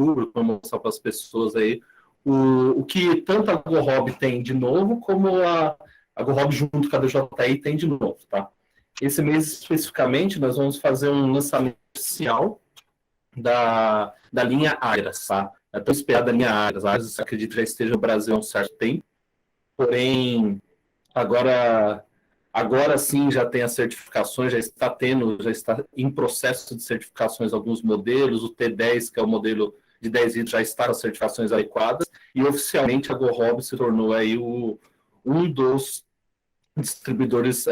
público, para mostrar para as pessoas aí o que tanto a GoHob tem de novo, como a GoHob junto com a DJI tem de novo, tá? Esse mês, especificamente, nós vamos fazer um lançamento oficial da linha Agras, tá? É tão esperada a linha Agras. A Agras, acredito que já esteja no Brasil há um certo tempo, porém, agora sim já tem as certificações, já está em processo de certificações alguns modelos, o T10, que é o modelo de 10 litros, já está com as certificações adequadas, e oficialmente a GoHob se tornou aí um dos distribuidores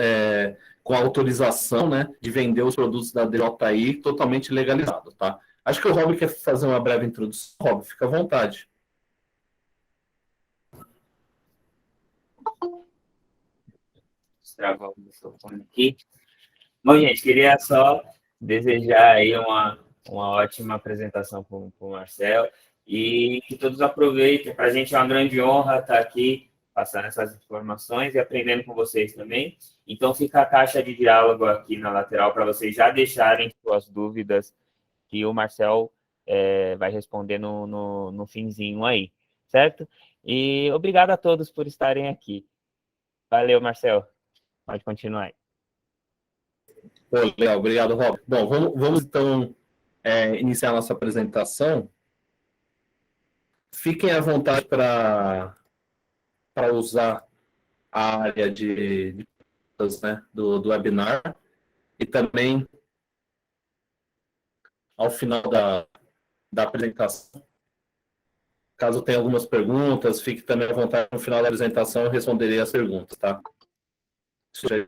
com autorização, né, de vender os produtos da DJI totalmente legalizado, tá? Acho que o Rob quer fazer uma breve introdução. Rob, fica à vontade. Destravar o microfone aqui. Bom, gente, queria só desejar aí uma ótima apresentação para o Marcel e que todos aproveitem. Para a gente é uma grande honra estar aqui passando essas informações e aprendendo com vocês também. Então, fica a caixa de diálogo aqui na lateral para vocês já deixarem suas dúvidas que o Marcel vai responder no finzinho aí, certo? E obrigado a todos por estarem aqui. Valeu, Marcel. Pode continuar aí. Legal, obrigado, Rob. Bom, vamos então iniciar a nossa apresentação. Fiquem à vontade para usar a área de né, do webinar e também ao final da apresentação. Caso tenha algumas perguntas, fique também à vontade no final da apresentação, eu responderei as perguntas, tá? Isso já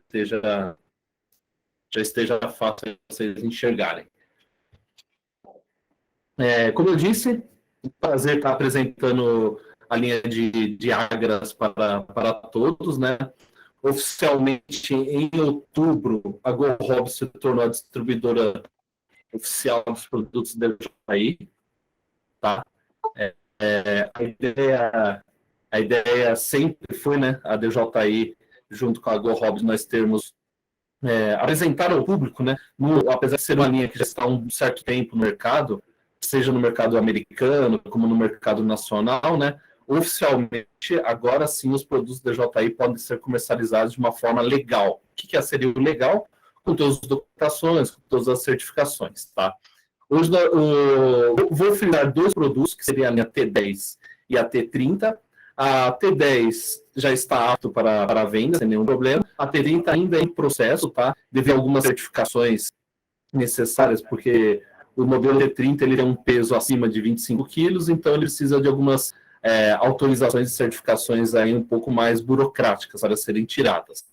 esteja fácil de vocês enxergarem. Como eu disse, é um prazer estar apresentando a linha de Agras para todos, né? Oficialmente, em outubro, a GoHob se tornou a distribuidora oficial dos produtos da DJI, tá? A ideia sempre foi, né, a DJI, junto com a GoHob, nós termos apresentar ao público, né, apesar de ser uma linha que já está há um certo tempo no mercado, seja no mercado americano, como no mercado nacional, né, oficialmente, agora sim, os produtos da DJI podem ser comercializados de uma forma legal. O que seria o legal? Com todas as documentações, com todas as certificações, tá? Hoje, vou frisar dois produtos, que seria a linha T10 e a T30. A T10 já está apto para venda, sem nenhum problema. A T30 ainda é em processo, tá? Devido a algumas certificações necessárias, porque o modelo T30 ele tem um peso acima de 25 quilos, então ele precisa de algumas autorizações e certificações aí um pouco mais burocráticas para serem tiradas.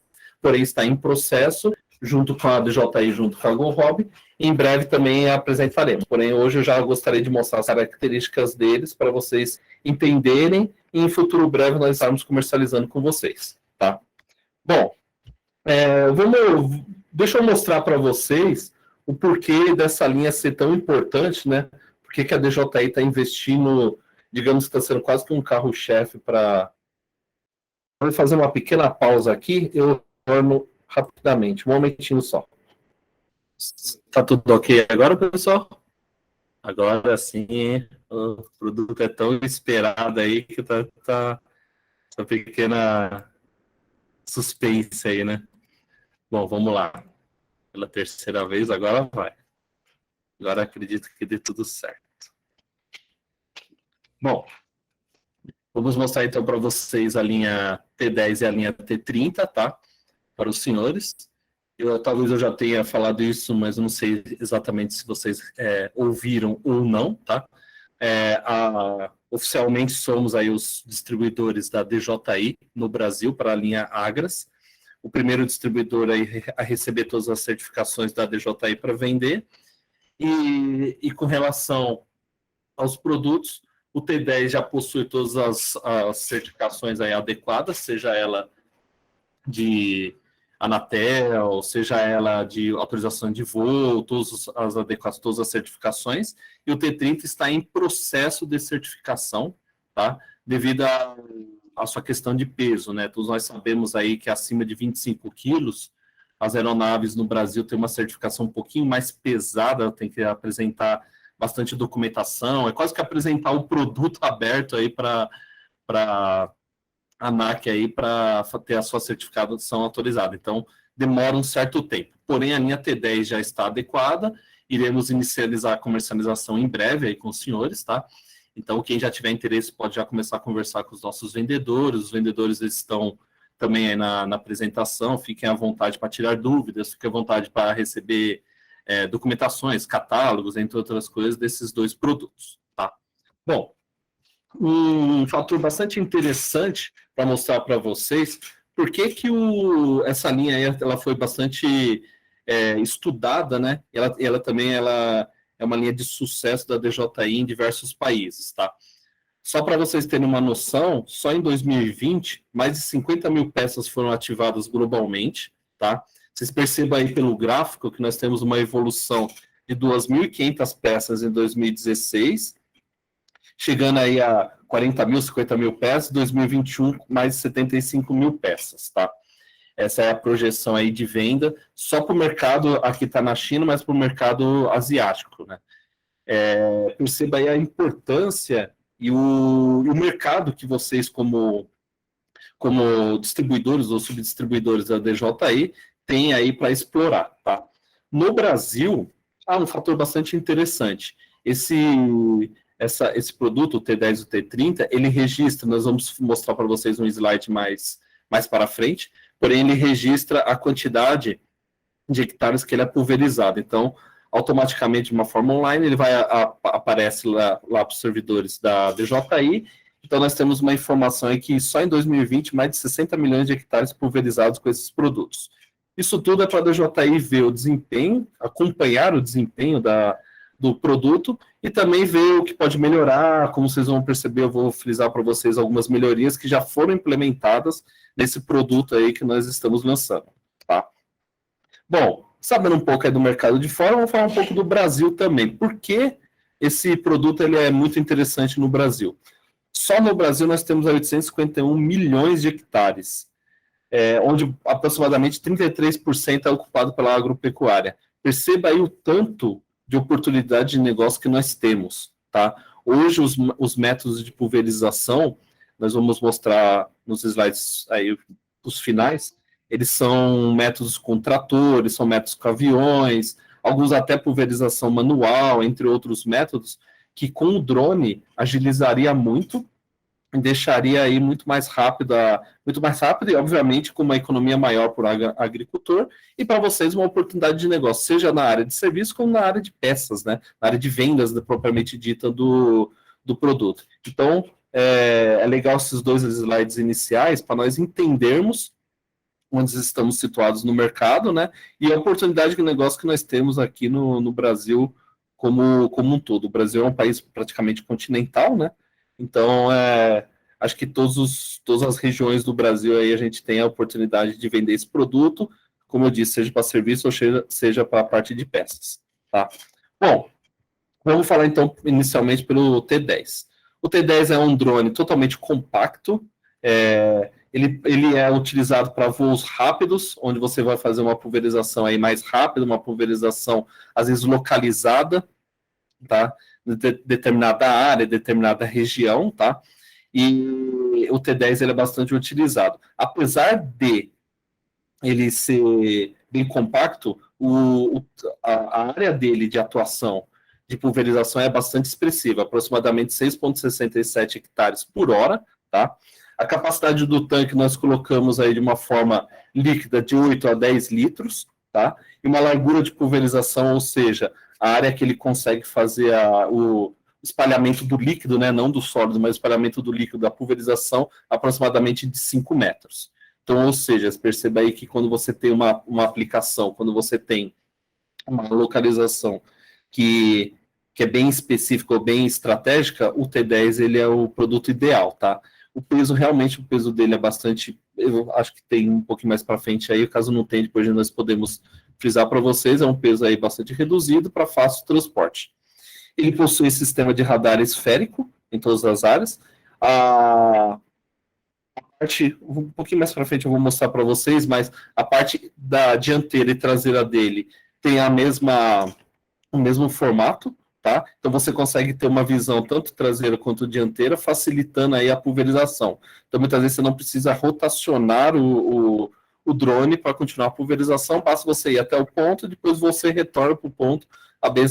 Porém, está em processo, junto com a DJI, junto com a GoHob. Em breve também apresentaremos. Porém, hoje eu já gostaria de mostrar as características deles para vocês entenderem e em futuro breve nós estarmos comercializando com vocês, tá? Bom, deixa eu mostrar para vocês o porquê dessa linha ser tão importante, né? Por que a DJI está investindo, digamos que está sendo quase que um carro-chefe para... Vou fazer uma pequena pausa aqui, eu retorno rapidamente, um momentinho só. Tá tudo ok agora, pessoal? Agora sim, o produto é tão esperado aí que tá essa pequena suspense aí, né? Bom, vamos lá. Pela terceira vez, agora vai. Agora acredito que dê tudo certo. Bom, vamos mostrar então para vocês a linha T10 e a linha T30, tá? Para os senhores. Talvez eu já tenha falado isso, mas eu não sei exatamente se vocês ouviram ou não, tá? Oficialmente somos aí os distribuidores da DJI no Brasil para a linha Agras. O primeiro distribuidor aí a receber todas as certificações da DJI para vender. E com relação aos produtos, o T10 já possui todas as certificações aí adequadas, seja ela de Anatel, seja ela de autorização de voo, todas as adequações, todas as certificações, e o T30 está em processo de certificação, tá? Devido à sua questão de peso, né? Todos nós sabemos aí que acima de 25 quilos, as aeronaves no Brasil têm uma certificação um pouquinho mais pesada, tem que apresentar bastante documentação, é quase que apresentar o produto aberto aí para a ANAC aí para ter a sua certificação autorizada. Então, demora um certo tempo. Porém, a linha T10 já está adequada, iremos inicializar a comercialização em breve aí com os senhores, tá? Então, quem já tiver interesse pode já começar a conversar com os nossos vendedores. Os vendedores eles estão também aí na apresentação. Fiquem à vontade para tirar dúvidas, fiquem à vontade para receber documentações, catálogos, entre outras coisas, desses dois produtos, tá? Bom, um fator bastante interessante para mostrar para vocês por que essa linha aí, ela foi bastante estudada, né? Ela também é uma linha de sucesso da DJI em diversos países, tá? Só para vocês terem uma noção, só em 2020, mais de 50 mil peças foram ativadas globalmente, tá? Vocês percebam aí pelo gráfico que nós temos uma evolução de 2.500 peças em 2016, chegando aí a 40 mil, 50 mil peças, 2021, mais de 75 mil peças, tá? Essa é a projeção aí de venda, só para o mercado, aqui está na China, mas para o mercado asiático, né? Perceba aí a importância e o mercado que vocês, como distribuidores ou subdistribuidores da DJI, têm aí para explorar, tá? No Brasil, há um fator bastante interessante. Esse produto, o T10 e o T30, ele registra, nós vamos mostrar para vocês um slide mais para frente, porém ele registra a quantidade de hectares que ele é pulverizado. Então, automaticamente, de uma forma online, ele aparece lá para os servidores da DJI. Então, nós temos uma informação aí que só em 2020, mais de 60 milhões de hectares pulverizados com esses produtos. Isso tudo é para a DJI ver o desempenho, acompanhar o desempenho do produto e também ver o que pode melhorar. Como vocês vão perceber, eu vou frisar para vocês algumas melhorias que já foram implementadas nesse produto aí que nós estamos lançando, tá? Bom, sabendo um pouco aí do mercado de fora, vamos falar um pouco do Brasil também. Por que esse produto ele é muito interessante no Brasil? Só no Brasil nós temos 851 milhões de hectares, onde aproximadamente 33% é ocupado pela agropecuária. Perceba aí o tanto de oportunidade de negócio que nós temos, tá? Hoje os métodos de pulverização, nós vamos mostrar nos slides aí, os finais, eles são métodos com tratores, são métodos com aviões, alguns até pulverização manual, entre outros métodos, que com o drone agilizaria muito e deixaria aí muito mais rápido e, obviamente, com uma economia maior por agricultor e para vocês uma oportunidade de negócio, seja na área de serviço como na área de peças, né? Na área de vendas propriamente dita do produto. Então, é legal esses dois slides iniciais para nós entendermos onde estamos situados no mercado, né? E a oportunidade de negócio que nós temos aqui no Brasil como um todo. O Brasil é um país praticamente continental, né? Então, acho que todas as regiões do Brasil aí a gente tem a oportunidade de vender esse produto, como eu disse, seja para serviço ou seja para a parte de peças, tá? Bom, vamos falar então inicialmente pelo T10. O T10 é um drone totalmente compacto, ele é utilizado para voos rápidos, onde você vai fazer uma pulverização aí mais rápida, uma pulverização às vezes localizada, tá? Determinada área, determinada região, tá? E o T10 ele é bastante utilizado. Apesar de ele ser bem compacto, a área dele de atuação de pulverização é bastante expressiva, aproximadamente 6,67 hectares por hora, tá? A capacidade do tanque nós colocamos aí de uma forma líquida de 8 a 10 litros, tá? E uma largura de pulverização, ou seja, a área que ele consegue fazer o espalhamento do líquido, né? Não do sólido, mas o espalhamento do líquido da pulverização, aproximadamente de 5 metros. Então, ou seja, você perceba aí que quando você tem uma aplicação, quando você tem uma localização que é bem específica ou bem estratégica, o T10 ele é o produto ideal, tá? O peso, realmente, o peso dele é bastante, eu acho que tem um pouquinho mais para frente aí, caso não tenha, depois nós podemos frisar para vocês, é um peso aí bastante reduzido para fácil transporte. Ele possui sistema de radar esférico em todas as áreas. A parte, um pouquinho mais para frente eu vou mostrar para vocês, mas a parte da dianteira e traseira dele tem o mesmo formato, tá? Então você consegue ter uma visão tanto traseira quanto dianteira, facilitando aí a pulverização. Então muitas vezes você não precisa rotacionar o drone para continuar a pulverização, basta você ir até o ponto, depois você retorna para o ponto,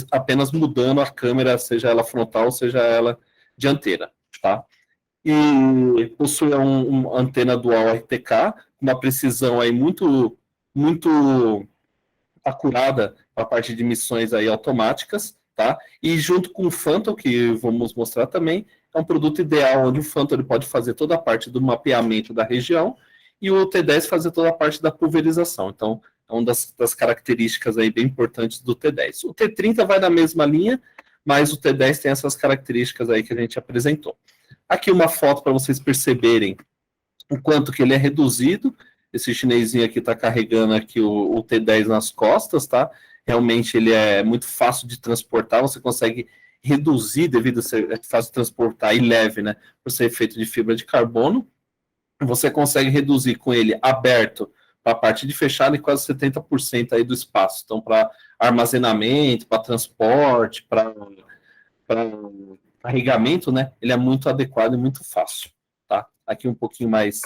apenas mudando a câmera, seja ela frontal, seja ela dianteira, tá? E possui uma antena dual RTK, uma precisão aí muito acurada para a parte de missões aí automáticas, tá? E junto com o Phantom, que vamos mostrar também, é um produto ideal onde o Phantom ele pode fazer toda a parte do mapeamento da região e o T10 fazer toda a parte da pulverização. Então, é uma das características aí bem importantes do T10. O T30 vai na mesma linha, mas o T10 tem essas características aí que a gente apresentou. Aqui uma foto para vocês perceberem o quanto que ele é reduzido. Esse chinesinho aqui está carregando aqui o T10 nas costas, tá? Realmente ele é muito fácil de transportar, você consegue reduzir devido a ser fácil de transportar e leve, né? Por ser feito de fibra de carbono. Você consegue reduzir com ele aberto para a parte de fechado e quase 70% aí do espaço. Então, para armazenamento, para transporte, para carregamento, né? Ele é muito adequado e muito fácil, tá? Aqui um pouquinho mais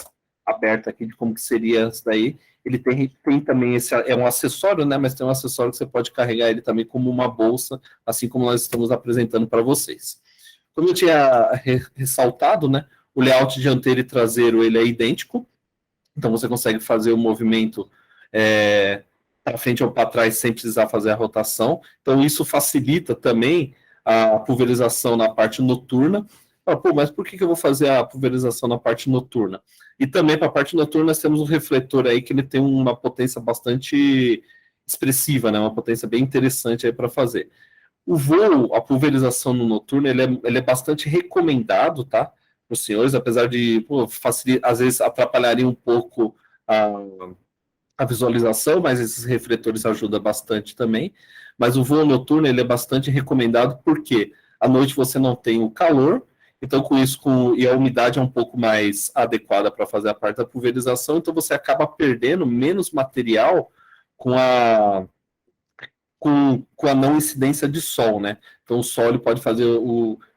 aberto aqui de como que seria isso daí. Ele tem também esse, é um acessório, né? Mas tem um acessório que você pode carregar ele também como uma bolsa, assim como nós estamos apresentando para vocês. Como eu tinha ressaltado, né? O layout dianteiro e traseiro ele é idêntico, então você consegue fazer o movimento para frente ou para trás sem precisar fazer a rotação. Então isso facilita também a pulverização na parte noturna. Pô, mas por que eu vou fazer a pulverização na parte noturna? E também para a parte noturna nós temos um refletor aí que ele tem uma potência bastante expressiva, né? Uma potência bem interessante aí para fazer. O voo, a pulverização no noturno, ele é bastante recomendado, tá? Para os senhores, apesar de, pô, às vezes atrapalharia um pouco a visualização, mas esses refletores ajudam bastante também. Mas o voo noturno, ele é bastante recomendado porque à noite você não tem o calor, então com isso, e a umidade é um pouco mais adequada para fazer a parte da pulverização, então você acaba perdendo menos material com a não incidência de sol, né? Então o sol ele pode fazer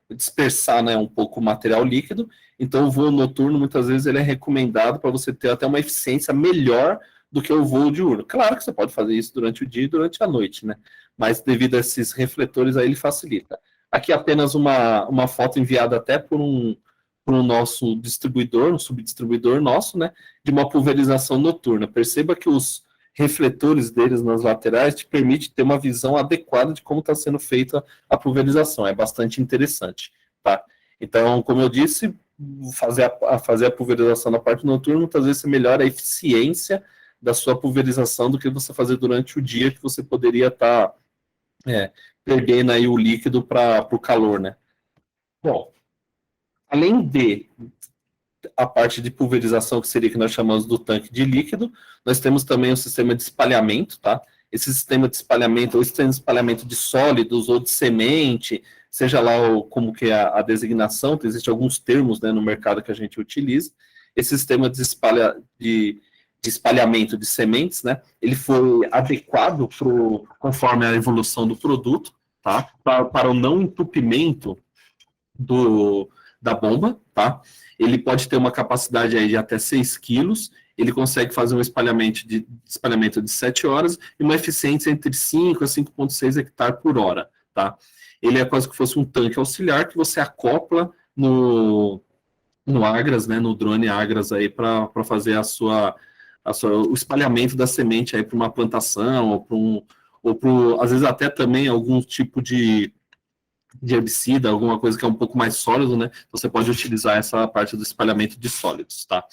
dispersar, né, um pouco o material líquido. Então o voo noturno muitas vezes ele é recomendado para você ter até uma eficiência melhor do que o voo diurno. Claro que você pode fazer isso durante o dia e durante a noite, né? Mas devido a esses refletores aí ele facilita. Aqui apenas uma foto enviada até por um nosso distribuidor, um subdistribuidor nosso, né? De uma pulverização noturna. Perceba que os refletores deles nas laterais te permite ter uma visão adequada de como está sendo feita a pulverização. É bastante interessante, tá? Então, como eu disse, fazer a pulverização na parte noturna, muitas vezes você melhora a eficiência da sua pulverização do que você fazer durante o dia, que você poderia estar perdendo aí o líquido para o calor, né? Bom, além de a parte de pulverização, que seria que nós chamamos do tanque de líquido, nós temos também o sistema de espalhamento, tá? Esse sistema de espalhamento, ou sistema de espalhamento de sólidos ou de semente, seja lá como que é a designação, que existem alguns termos, né, no mercado que a gente utiliza. Esse sistema de espalhamento de sementes, né, ele foi adequado conforme a evolução do produto, tá? Para o não entupimento da bomba, tá? Ele pode ter uma capacidade aí de até 6 quilos, ele consegue fazer um espalhamento de 7 horas e uma eficiência entre 5 a 5,6 hectares por hora, tá? Ele é quase que fosse um tanque auxiliar que você acopla no Agras, né, no drone Agras aí para fazer o espalhamento da semente aí para uma plantação ou às vezes até também algum tipo de herbicida, alguma coisa que é um pouco mais sólido, né? Você pode utilizar essa parte do espalhamento de sólidos, tá?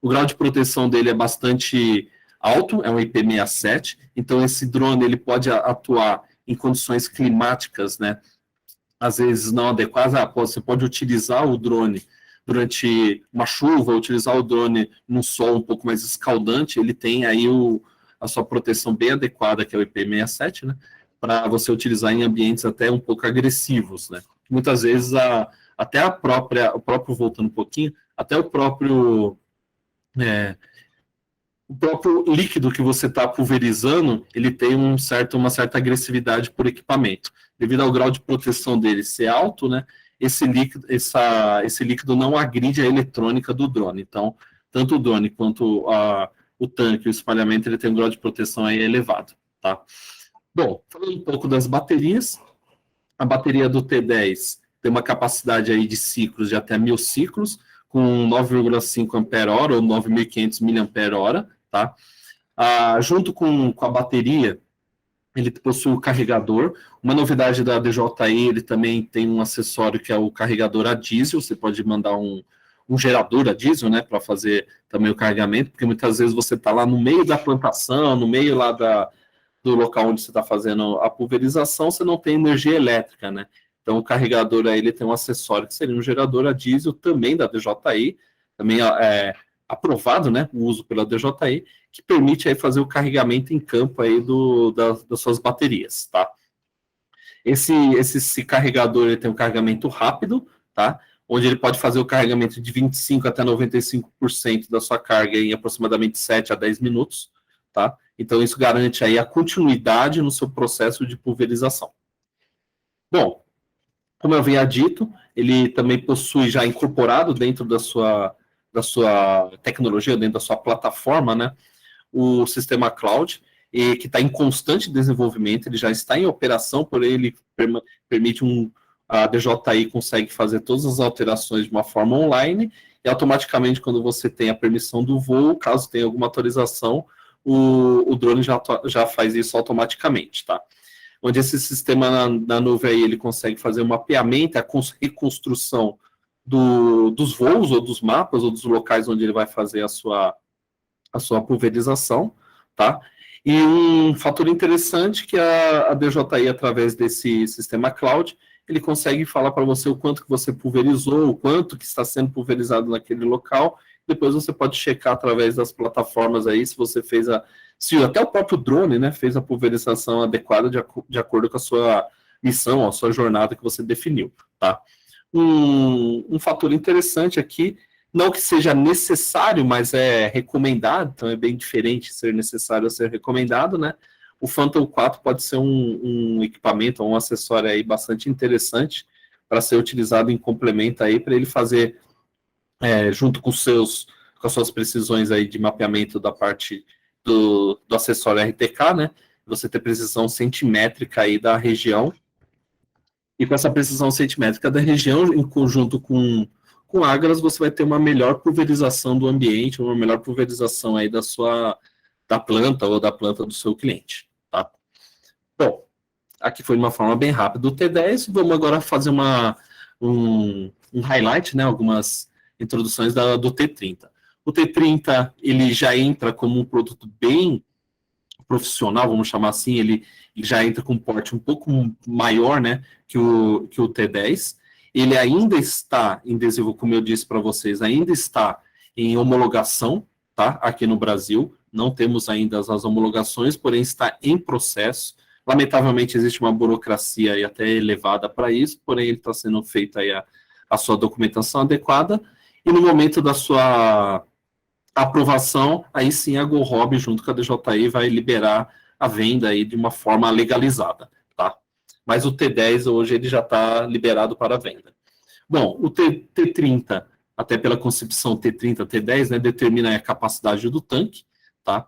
O grau de proteção dele é bastante alto, é um IP67, então esse drone ele pode atuar em condições climáticas, né? Às vezes não adequadas, você pode utilizar o drone durante uma chuva, utilizar o drone num sol um pouco mais escaldante, ele tem aí a sua proteção bem adequada, que é o IP67, né? Para você utilizar em ambientes até um pouco agressivos, né? Muitas vezes até o próprio, voltando um pouquinho, até o próprio o próprio líquido que você está pulverizando, ele tem uma certa agressividade por equipamento. Devido ao grau de proteção dele ser alto, né, esse líquido não agride a eletrônica do drone. Então, tanto o drone quanto o tanque, o espalhamento, ele tem um grau de proteção aí elevado. Tá? Bom, falando um pouco das baterias, a bateria do T10 tem uma capacidade aí de ciclos de até 1.000 ciclos, com 9,5 ampere-hora ou 9.500 miliampere-hora, tá? Junto com a bateria, ele possui o carregador. Uma novidade da DJI, ele também tem um acessório que é o carregador a diesel. Você pode mandar um gerador a diesel, né, para fazer também o carregamento, porque muitas vezes você está lá no meio da plantação, no meio lá do local onde você está fazendo a pulverização, você não tem energia elétrica, né? Então, o carregador aí, ele tem um acessório que seria um gerador a diesel, também da DJI, também aprovado, né, o uso pela DJI, que permite aí fazer o carregamento em campo aí das suas baterias, tá? Esse carregador, ele tem um carregamento rápido, tá? Onde ele pode fazer o carregamento de 25% até 95% da sua carga em aproximadamente 7 a 10 minutos, tá? Então, isso garante aí a continuidade no seu processo de pulverização. Bom, como eu havia dito, ele também possui já incorporado dentro da sua tecnologia, dentro da sua plataforma, né, o sistema cloud, que está em constante desenvolvimento, ele já está em operação, porém ele permite a DJI consegue fazer todas as alterações de uma forma online, e automaticamente, quando você tem a permissão do voo, caso tenha alguma atualização, o drone já faz isso automaticamente, tá? Onde esse sistema na nuvem aí, ele consegue fazer o mapeamento, a reconstrução dos voos, ou dos mapas, ou dos locais onde ele vai fazer a sua pulverização, tá? E um fator interessante que a DJI, através desse sistema cloud, ele consegue falar para você o quanto que você pulverizou, o quanto que está sendo pulverizado naquele local. Depois você pode checar através das plataformas aí se você fez se até o próprio drone, né, fez a pulverização adequada de acordo com a sua missão, a sua jornada que você definiu, tá? Um fator interessante aqui, não que seja necessário, mas é recomendado, então é bem diferente ser necessário a ser recomendado, né? O Phantom 4 pode ser um equipamento, um acessório aí bastante interessante para ser utilizado em complemento aí, para ele fazer, junto com as suas precisões aí de mapeamento da parte do acessório RTK, né? Você ter precisão centimétrica aí da região, e com essa precisão centimétrica da região, em conjunto com Agras, você vai ter uma melhor pulverização do ambiente, uma melhor pulverização aí da planta ou da planta do seu cliente, tá? Bom, aqui foi de uma forma bem rápida o T10, vamos agora fazer um highlight, né, algumas introduções do T30. O T30, ele já entra como um produto bem profissional, vamos chamar assim, ele já entra com um porte um pouco maior, né, que o T10. Ele ainda está em desenvolvimento, como eu disse para vocês, ainda está em homologação, tá, aqui no Brasil. Não temos ainda as homologações, porém está em processo. Lamentavelmente, existe uma burocracia aí até elevada para isso, porém ele está sendo feita aí a sua documentação adequada, e no momento da sua aprovação, aí sim a GoHobby, junto com a DJI, vai liberar a venda aí de uma forma legalizada, tá? Mas o T10 hoje ele já está liberado para venda. Bom, o T30, até pela concepção T30, T10, né, determina a capacidade do tanque, tá?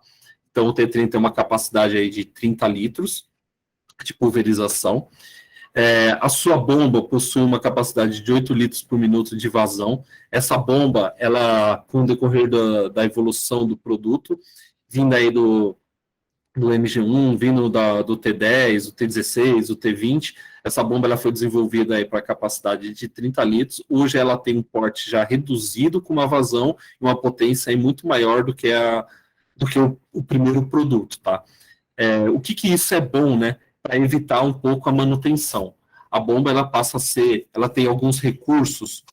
Então o T30 tem uma capacidade aí de 30 litros de pulverização. A sua bomba possui uma capacidade de 8 litros por minuto de vazão. Essa bomba, ela, com o decorrer da evolução do produto, vindo aí do MG1, vindo do T10, o T16, o T20, essa bomba ela foi desenvolvida aí para capacidade de 30 litros. Hoje ela tem um porte já reduzido, com uma vazão e uma potência aí muito maior do que o primeiro produto, tá? O que isso é bom, né? Para evitar um pouco a manutenção. A bomba ela passa a ser, ela tem alguns recursos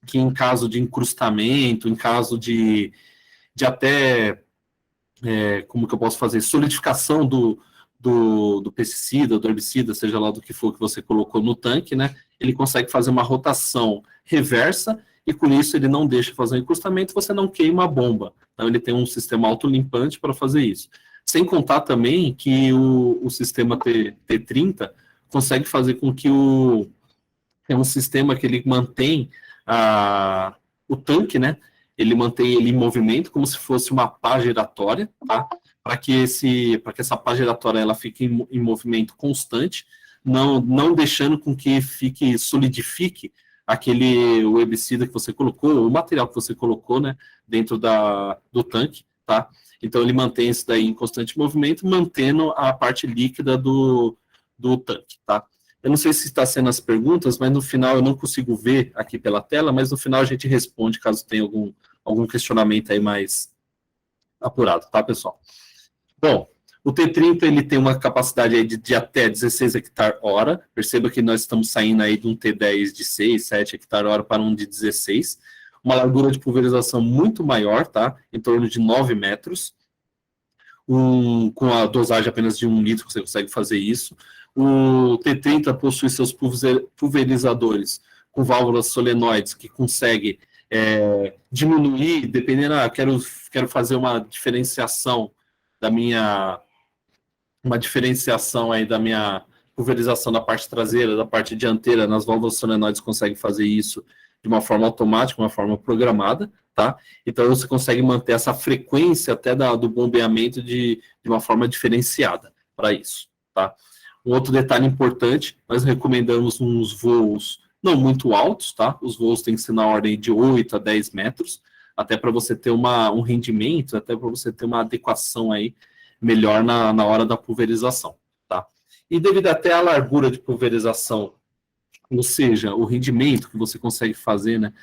que, em caso de encrustamento, em caso de até, como que eu posso fazer, solidificação do pesticida, do herbicida, seja lá do que for que você colocou no tanque, né? Ele consegue fazer uma rotação reversa e com isso ele não deixa fazer um encostamento, você não queima a bomba. Então ele tem um sistema autolimpante para fazer isso. Sem contar também que o sistema T30 consegue fazer com que é um sistema que ele mantém o tanque, né? Ele mantém ele em movimento como se fosse uma pá giratória, tá? Para que essa pá giratória ela fique em movimento constante, não deixando com que solidifique o herbicida que você colocou, o material que você colocou, né, dentro do tanque, tá? Então ele mantém isso daí em constante movimento, mantendo a parte líquida do tanque, tá? Eu não sei se está sendo as perguntas, mas no final eu não consigo ver aqui pela tela, mas no final a gente responde caso tenha algum questionamento aí mais apurado, tá, pessoal? Bom, o T30 ele tem uma capacidade aí de até 16 hectare-hora. Perceba que nós estamos saindo aí de um T10 de 6, 7 hectare-hora para um de 16. Uma largura de pulverização muito maior, tá? Em torno de 9 metros. Com a dosagem apenas de 1 litro, você consegue fazer isso. O T30 possui seus pulverizadores com válvulas solenoides que conseguem diminuir, dependendo, quero fazer uma diferenciação aí da minha pulverização da parte traseira, da parte dianteira, nas válvulas solenoides consegue fazer isso de uma forma automática, uma forma programada, tá? Então você consegue manter essa frequência até do bombeamento de uma forma diferenciada para isso, tá? Um outro detalhe importante, nós recomendamos uns voos não muito altos, tá? Os voos têm que ser na ordem de 8 a 10 metros, até para você ter um rendimento, até para você ter uma adequação aí melhor na hora da pulverização, tá? E devido até à largura de pulverização, ou seja, o rendimento que você consegue fazer, né?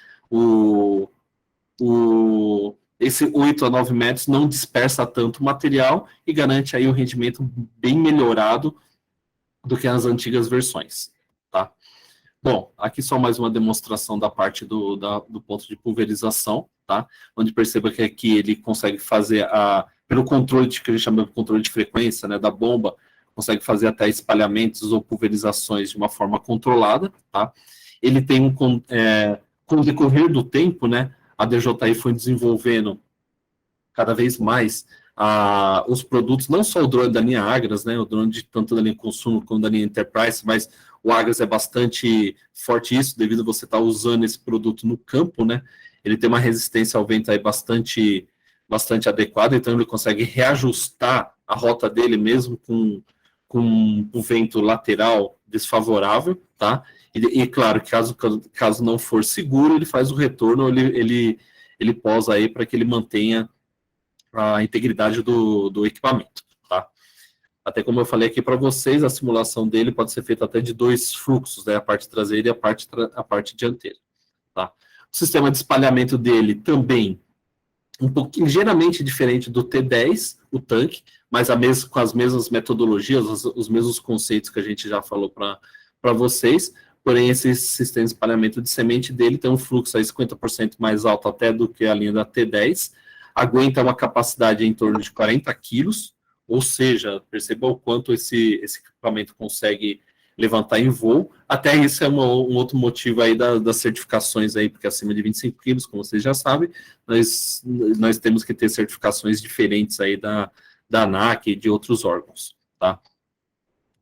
Esse 8 a 9 metros não dispersa tanto o material e garante aí um rendimento bem melhorado do que as antigas versões, tá? Bom, aqui só mais uma demonstração da parte do ponto de pulverização, tá? Onde perceba que aqui ele consegue fazer pelo controle que a gente chama de controle de frequência, né, da bomba, consegue fazer até espalhamentos ou pulverizações de uma forma controlada, tá? Ele tem com o decorrer do tempo, né, a DJI foi desenvolvendo cada vez mais os produtos, não só o drone da linha Agras, né, o drone tanto da linha consumo como da linha Enterprise, mas o Agras é bastante forte isso, devido a você estar usando esse produto no campo, né, ele tem uma resistência ao vento aí bastante adequada, então ele consegue reajustar a rota dele mesmo com o vento lateral desfavorável, tá? E claro, caso não for seguro, ele faz o retorno, ele posa aí para que ele mantenha a integridade do equipamento, tá? Até como eu falei aqui para vocês, a simulação dele pode ser feita até de 2 fluxos, né? A parte traseira e a parte dianteira, tá? O sistema de espalhamento dele também um pouquinho ligeiramente diferente do T10, o tanque, mas com as mesmas metodologias, os mesmos conceitos que a gente já falou para vocês, porém esse sistema de espalhamento de semente dele tem um fluxo aí 50% mais alto até do que a linha da T10, aguenta uma capacidade em torno de 40 quilos, ou seja, perceba o quanto esse equipamento consegue levantar em voo. Até isso é um outro motivo aí das certificações aí, porque acima de 25 quilos, como vocês já sabem, nós temos que ter certificações diferentes aí da ANAC e de outros órgãos, tá?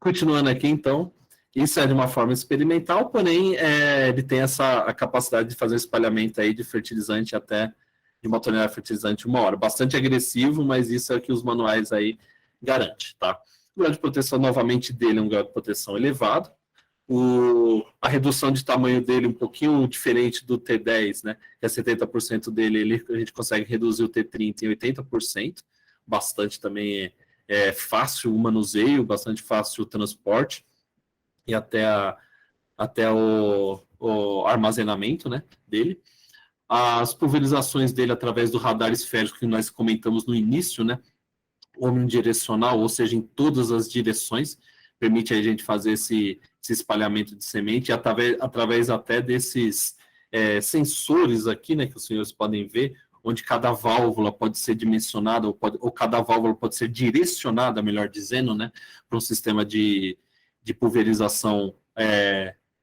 Continuando aqui, então, isso é de uma forma experimental, porém, ele tem a capacidade de fazer espalhamento aí de fertilizante até de uma tonelada de fertilizante 1 hora. Bastante agressivo, mas isso é o que os manuais aí garantem, tá? O grau de proteção, novamente, dele é um grau de proteção elevado. A redução de tamanho dele um pouquinho diferente do T10, né? Que é 70% dele, a gente consegue reduzir o T30 em 80%. Bastante também fácil o manuseio, bastante fácil o transporte e até o armazenamento, né, dele. As pulverizações dele através do radar esférico que nós comentamos no início, né, omnidirecional, ou seja, em todas as direções, permite a gente fazer esse espalhamento de semente, através até desses sensores aqui, né, que os senhores podem ver, onde cada válvula pode ser dimensionada, ou cada válvula pode ser direcionada, melhor dizendo, né, para um sistema de pulverização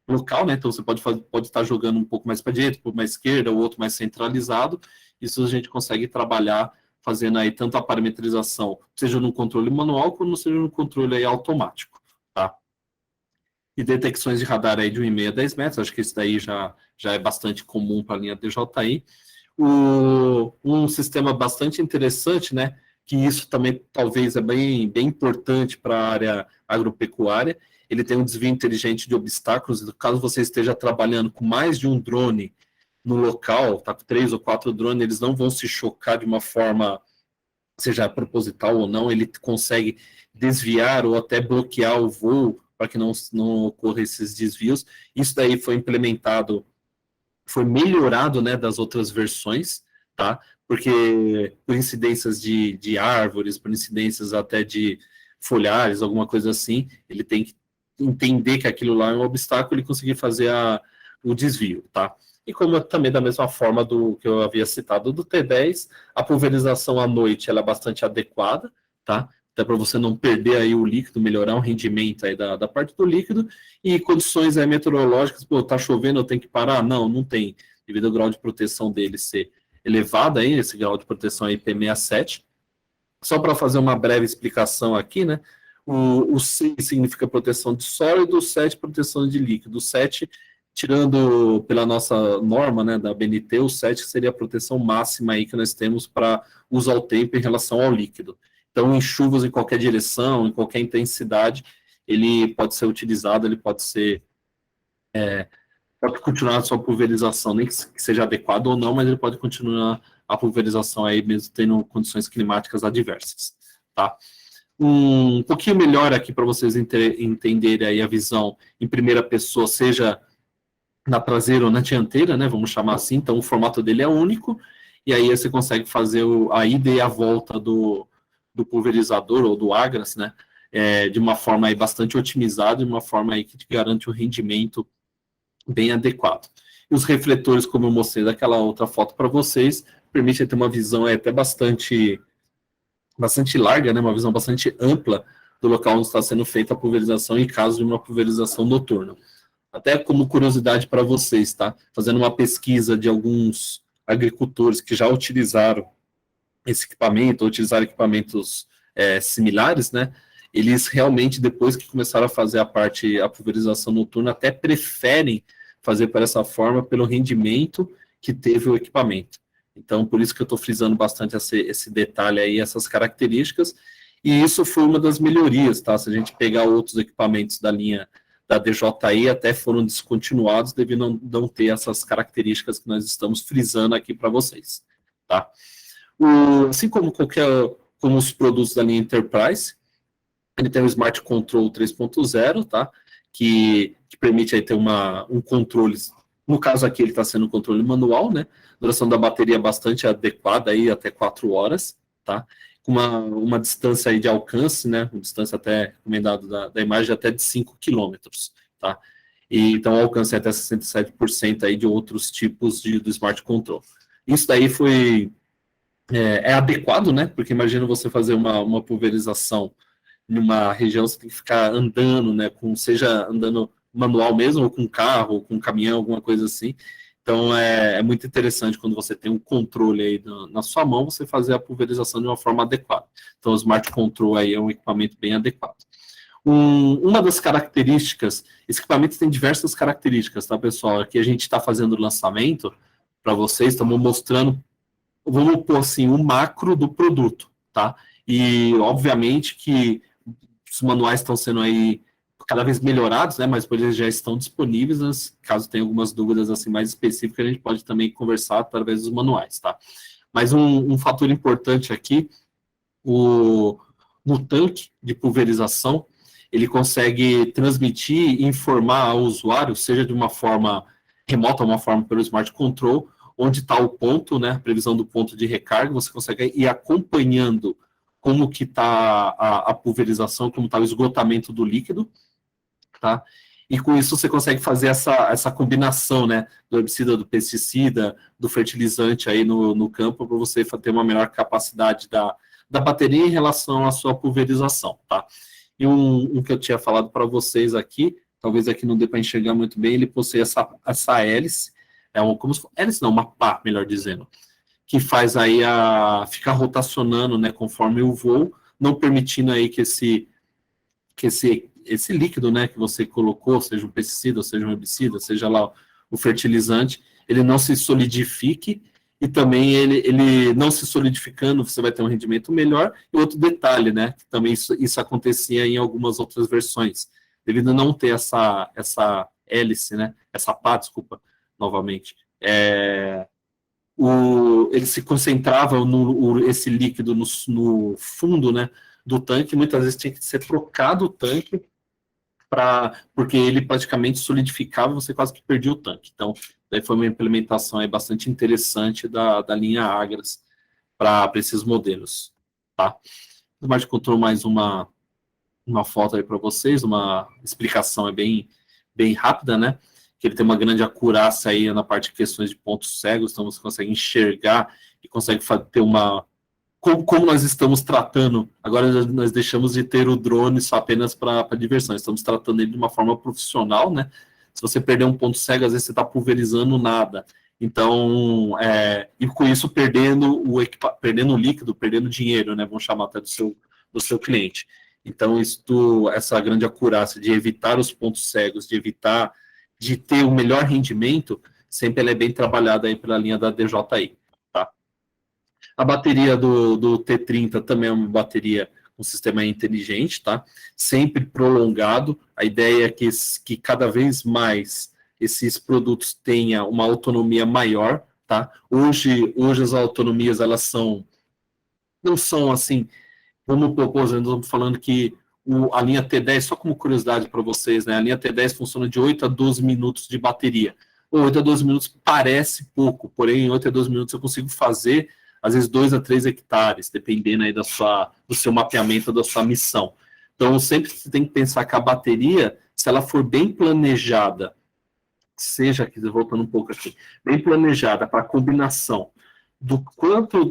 local, né? Então você pode estar jogando um pouco mais para a direita, um pouco mais à esquerda, o outro mais centralizado. Isso a gente consegue trabalhar fazendo aí tanto a parametrização, seja no controle manual, como seja no controle aí automático, tá? E detecções de radar aí de 1,5 a 10 metros, acho que isso daí já é bastante comum para a linha DJI. Um sistema bastante interessante, né? Que isso também talvez é bem importante para a área agropecuária. Ele tem um desvio inteligente de obstáculos. Caso você esteja trabalhando com mais de um drone no local, tá com 3 ou 4 drones, eles não vão se chocar de uma forma, seja proposital ou não, ele consegue desviar ou até bloquear o voo para que não ocorra esses desvios. Isso daí foi implementado, foi melhorado, né, das outras versões, tá? Porque por incidências de árvores, por incidências até de folhares, alguma coisa assim, ele tem que entender que aquilo lá é um obstáculo e conseguir fazer o desvio, tá? E como também da mesma forma do que eu havia citado do T10, a pulverização à noite ela é bastante adequada, tá? Até para você não perder aí o líquido, melhorar o rendimento aí da parte do líquido, e condições aí meteorológicas, pô, tá chovendo, eu tenho que parar? Não tem, devido ao grau de proteção dele ser elevado aí, esse grau de proteção aí IP67. Só para fazer uma breve explicação aqui, né? O 6 significa proteção de sólido, o 7 proteção de líquido. O 7, tirando pela nossa norma, né, da BNT, o 7 seria a proteção máxima aí que nós temos para uso ao tempo em relação ao líquido. Então, em chuvas em qualquer direção, em qualquer intensidade, ele pode ser utilizado, ele pode ser pode continuar a sua pulverização, nem que seja adequado ou não, mas ele pode continuar a pulverização aí mesmo tendo condições climáticas adversas, tá? Um pouquinho melhor aqui para vocês entenderem aí a visão em primeira pessoa, seja na traseira ou na dianteira, né, vamos chamar assim, então o formato dele é único, e aí você consegue fazer a ida e a volta do pulverizador ou do Agras, né, de uma forma aí bastante otimizada, de uma forma aí que te garante um rendimento bem adequado. E os refletores, como eu mostrei daquela outra foto para vocês, permite ter uma visão até bastante larga, né, uma visão bastante ampla do local onde está sendo feita a pulverização em caso de uma pulverização noturna. Até como curiosidade para vocês, tá? Fazendo uma pesquisa de alguns agricultores que já utilizaram esse equipamento, ou utilizaram equipamentos similares, né? Eles realmente, depois que começaram a fazer a pulverização noturna, até preferem fazer por essa forma, pelo rendimento que teve o equipamento. Então, por isso que eu estou frisando bastante esse detalhe aí, essas características, e isso foi uma das melhorias, tá? Se a gente pegar outros equipamentos da linha da DJI, até foram descontinuados devido a não ter essas características que nós estamos frisando aqui para vocês, tá? Assim como como os produtos da linha Enterprise, ele tem o Smart Control 3.0, tá? Que permite aí ter um controle, no caso aqui ele está sendo um controle manual, né? A duração da bateria é bastante adequada, aí, até 4 horas, tá? Com uma distância aí de alcance, né? Uma distância até recomendada da imagem até de 5 quilômetros, tá? E, então, o alcance é até 67% aí de outros tipos do Smart Control. Isso daí é adequado, né? Porque imagina você fazer uma pulverização numa região, você tem que ficar andando, né? Seja andando manual mesmo, ou com carro, ou com caminhão, alguma coisa assim. Então, é muito interessante quando você tem um controle aí na sua mão, você fazer a pulverização de uma forma adequada. Então, o Smart Control aí é um equipamento bem adequado. Uma das características, esse equipamento tem diversas características, tá, pessoal? Aqui a gente está fazendo o lançamento para vocês, estamos mostrando, vamos pôr assim, o macro do produto, tá? E, obviamente, que os manuais estão sendo aí cada vez melhorados, né, mas eles já estão disponíveis, né, caso tenha algumas dúvidas assim mais específicas, a gente pode também conversar através dos manuais, tá? Mas um fator importante aqui, no tanque de pulverização, ele consegue transmitir e informar ao usuário, seja de uma forma remota, uma forma pelo Smart Control, onde está o ponto, né, a previsão do ponto de recarga, você consegue ir acompanhando como que está a pulverização, como está o esgotamento do líquido, tá? E com isso você consegue fazer essa combinação, né, do herbicida, do pesticida, do fertilizante aí no campo, para você ter uma melhor capacidade da bateria em relação à sua pulverização, tá? E um que eu tinha falado para vocês aqui, talvez aqui não dê para enxergar muito bem, ele possui essa hélice, como se fosse, hélice não, uma pá, melhor dizendo, que faz aí ficar rotacionando, né, conforme o voo, não permitindo aí que esse líquido, né, que você colocou, seja um pesticida, seja um herbicida, seja lá o fertilizante, ele não se solidifique, e também ele não se solidificando, você vai ter um rendimento melhor. E outro detalhe, né, que também isso acontecia em algumas outras versões, devido a não ter essa hélice, né, essa pá, desculpa, novamente, ele se concentrava esse líquido no fundo, né, do tanque, muitas vezes tinha que ser trocado o tanque, porque ele praticamente solidificava, você quase que perdia o tanque. Então, daí foi uma implementação aí bastante interessante da linha Agras para esses modelos. Tá? Mas encontrou mais uma foto aí para vocês, uma explicação bem rápida, né? Que ele tem uma grande acurácia aí na parte de questões de pontos cegos, então você consegue enxergar e consegue ter uma... Como nós estamos tratando, agora nós deixamos de ter o drone só apenas para diversão, estamos tratando ele de uma forma profissional, né? Se você perder um ponto cego, às vezes você está pulverizando nada. Então, e com isso perdendo o líquido, perdendo dinheiro, né? Vamos chamar até do seu cliente. Então, essa grande acurácia de evitar os pontos cegos, de ter o melhor rendimento, sempre ela é bem trabalhada aí pela linha da DJI. A bateria do T30 também é uma bateria com sistema inteligente, tá? Sempre prolongado. A ideia é que cada vez mais esses produtos tenham uma autonomia maior, tá? Hoje as autonomias, elas não são assim, vamos propor, estamos falando que a linha T10, só como curiosidade para vocês, né? A linha T10 funciona de 8 a 12 minutos de bateria. 8 a 12 minutos parece pouco, porém, em 8 a 12 minutos eu consigo fazer às vezes 2 a 3 hectares, dependendo aí do seu mapeamento, da sua missão. Então, sempre você tem que pensar que a bateria, se ela for bem planejada, seja, aqui, voltando um pouco aqui, bem planejada para a combinação do quanto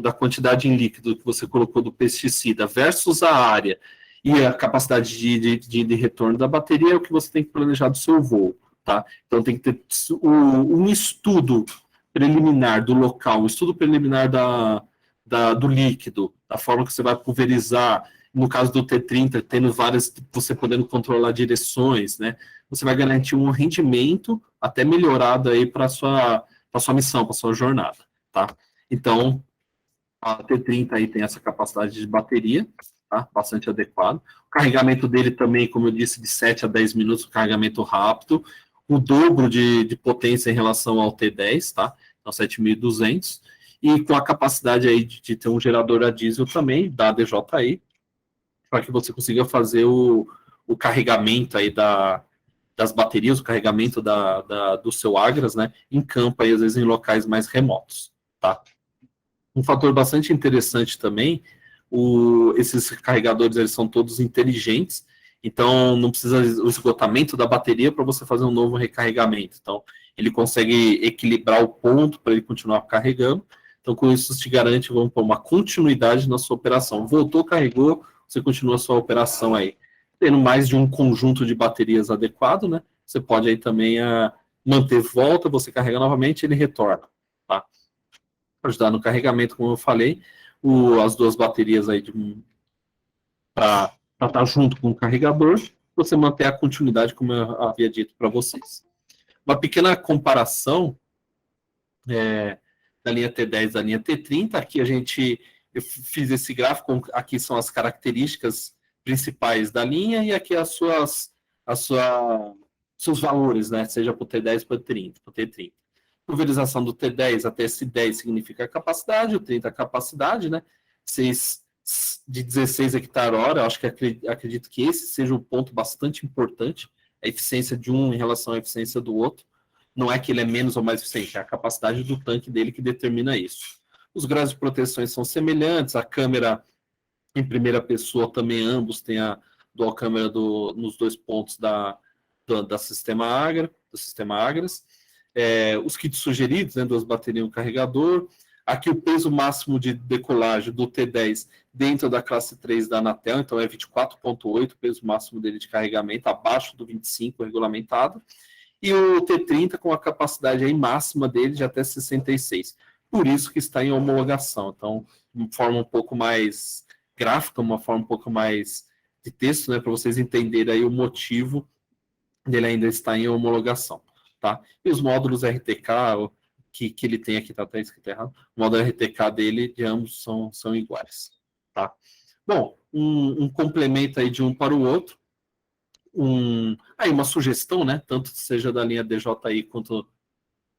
da quantidade em líquido que você colocou do pesticida versus a área e a capacidade de retorno da bateria, é o que você tem que planejar do seu voo, tá? Então, tem que ter um estudo preliminar do local, o estudo preliminar do líquido, da forma que você vai pulverizar, no caso do T30, tendo várias, você podendo controlar direções, né? Você vai garantir um rendimento até melhorado aí para a sua missão, para a sua jornada, tá? Então, a T30 aí tem essa capacidade de bateria, tá? Bastante adequado. O carregamento dele também, como eu disse, de 7 a 10 minutos, o carregamento rápido, o dobro de potência em relação ao T10, tá? Então, 7.200, e com a capacidade aí de ter um gerador a diesel também, da DJI, para que você consiga fazer o carregamento aí das baterias, o carregamento do seu Agras, né? Em campo, aí, às vezes em locais mais remotos, tá? Um fator bastante interessante também, esses carregadores, eles são todos inteligentes, então não precisa o esgotamento da bateria para você fazer um novo recarregamento. Então, ele consegue equilibrar o ponto para ele continuar carregando. Então, com isso, te garante, vamos pôr, uma continuidade na sua operação. Voltou, carregou, você continua a sua operação aí. Tendo mais de um conjunto de baterias adequado, né? Você pode aí também manter volta, você carrega novamente, ele retorna, tá? Ajudar no carregamento, como eu falei, as duas baterias aí para estar junto com o carregador, você manter a continuidade, como eu havia dito para vocês. Uma pequena comparação da linha T10 da linha T30, aqui eu fiz esse gráfico, aqui são as características principais da linha e aqui seus valores, né, seja para o T10 para o T30. Pulverização do T10 até S10 significa a capacidade, o 30 a capacidade, né? De 16 hectare-hora, acho que acredito que esse seja um ponto bastante importante, a eficiência de um em relação à eficiência do outro. Não é que ele é menos ou mais eficiente, é a capacidade do tanque dele que determina isso. Os graus de proteção são semelhantes, a câmera em primeira pessoa também, ambos têm a dual câmera nos dois pontos do sistema Agras. Os kits sugeridos, né, duas baterias e um carregador, Aqui o peso máximo de decolagem do T10 dentro da classe 3 da Anatel, então é 24,8 o peso máximo dele de carregamento, abaixo do 25 regulamentado. E o T30 com a capacidade aí máxima dele de até 66. Por isso que está em homologação. Então, de uma forma um pouco mais gráfica, uma forma um pouco mais de texto, né, para vocês entenderem aí o motivo dele ainda estar em homologação, tá? E os módulos RTK que ele tem aqui, tá até escrito errado, o módulo RTK dele, de ambos são iguais, tá? Bom, um complemento aí de um para o outro, aí uma sugestão, né, tanto seja da linha DJI quanto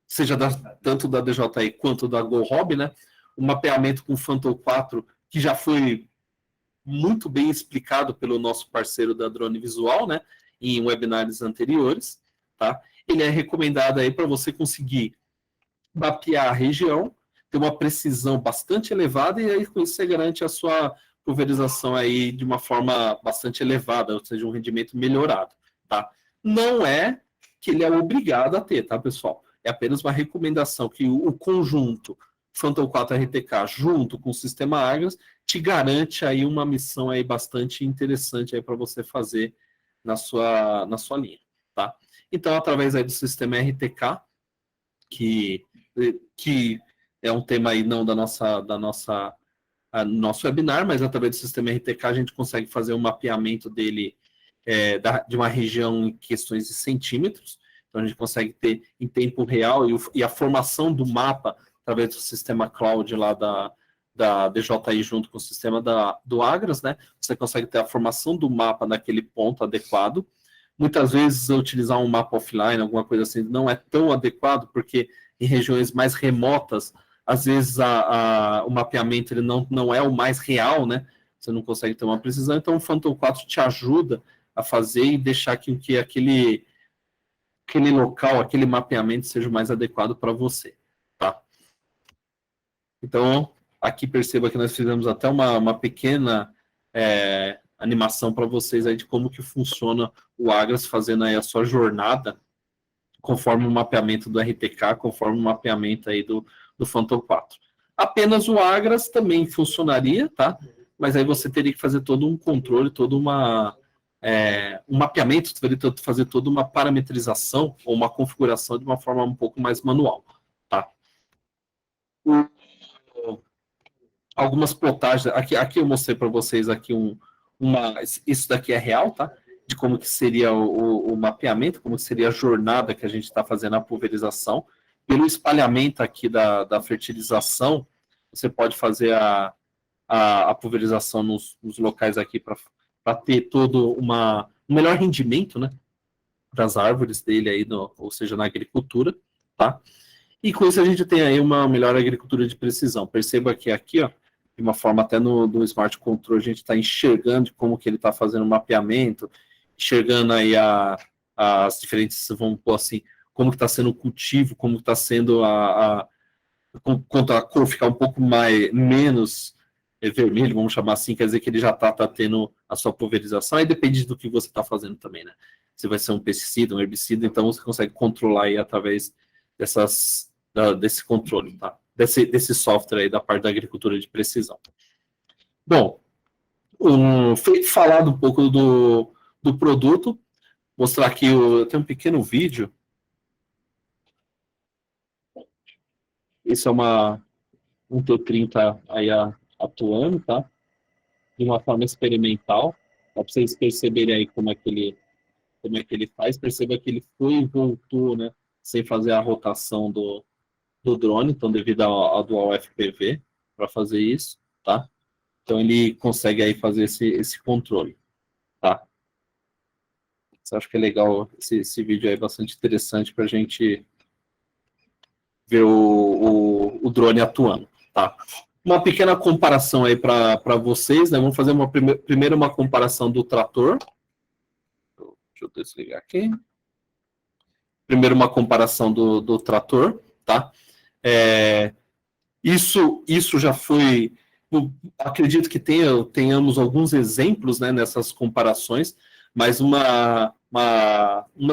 seja tanto da DJI quanto da GoHob, né, o mapeamento com Phantom 4, que já foi muito bem explicado pelo nosso parceiro da Drone Visual, né, em webinars anteriores, tá? Ele é recomendado aí para você conseguir mapear a região, ter uma precisão bastante elevada, e aí com isso você garante a sua pulverização aí de uma forma bastante elevada, ou seja, um rendimento melhorado, tá? Não é que ele é obrigado a ter, tá, pessoal? É apenas uma recomendação que o conjunto Phantom 4 RTK junto com o sistema Agras te garante aí uma missão aí bastante interessante aí para você fazer na sua linha, tá? Então, através aí do sistema RTK, que é um tema aí não nosso webinar, mas através do sistema RTK a gente consegue fazer um mapeamento dele de uma região em questões de centímetros. Então a gente consegue ter em tempo real e a formação do mapa através do sistema cloud lá da DJI junto com o sistema do Agras, né? Você consegue ter a formação do mapa naquele ponto adequado. Muitas vezes utilizar um mapa offline, alguma coisa assim, não é tão adequado, porque em regiões mais remotas, às vezes o mapeamento ele não é o mais real, né? Você não consegue ter uma precisão, então o Phantom 4 te ajuda a fazer e deixar que aquele local, aquele mapeamento seja o mais adequado para você, tá? Então, aqui perceba que nós fizemos até uma pequena animação para vocês aí de como que funciona o Agras fazendo aí a sua jornada conforme o mapeamento do RTK, conforme o mapeamento aí do Phantom 4. Apenas o Agras também funcionaria, tá? Mas aí você teria que fazer todo um controle, todo um mapeamento, teria que fazer toda uma parametrização ou uma configuração de uma forma um pouco mais manual, tá? Algumas plotagens, aqui eu mostrei para vocês aqui isso daqui é real, tá? De como que seria o mapeamento, como que seria a jornada que a gente está fazendo a pulverização. Pelo espalhamento aqui da fertilização, você pode fazer a pulverização nos locais aqui para ter todo um melhor rendimento, né? Das árvores dele aí, ou seja, na agricultura, tá? E com isso a gente tem aí uma melhor agricultura de precisão. Perceba que aqui, ó, de uma forma até no Smart Control, a gente está enxergando como que ele está fazendo o mapeamento, enxergando aí as diferentes, vamos pôr assim, como que está sendo o cultivo, como está sendo quanto a cor ficar um pouco menos vermelho, vamos chamar assim, quer dizer que ele já está tendo a sua pulverização, aí depende do que você está fazendo também, né? Se vai ser um pesticida, um herbicida, então você consegue controlar aí através desse controle, tá? Desse software aí da parte da agricultura de precisão. Bom, falado um pouco do produto, mostrar aqui, tem um pequeno vídeo. Esse é um T30 aí atuando, tá? De uma forma experimental, para vocês perceberem aí como é que ele faz. Perceba que ele foi e voltou, né? Sem fazer a rotação do drone, então devido ao Dual FPV para fazer isso, tá? Então ele consegue aí fazer esse controle, tá? Eu acho que é legal, esse vídeo aí é bastante interessante para a gente ver o drone atuando, tá? Uma pequena comparação aí para vocês, né? Vamos fazer primeiro uma comparação do trator. Deixa eu desligar aqui. Primeiro uma comparação do trator, tá? Isso já foi... Acredito que tenhamos alguns exemplos, né, nessas comparações, mas uma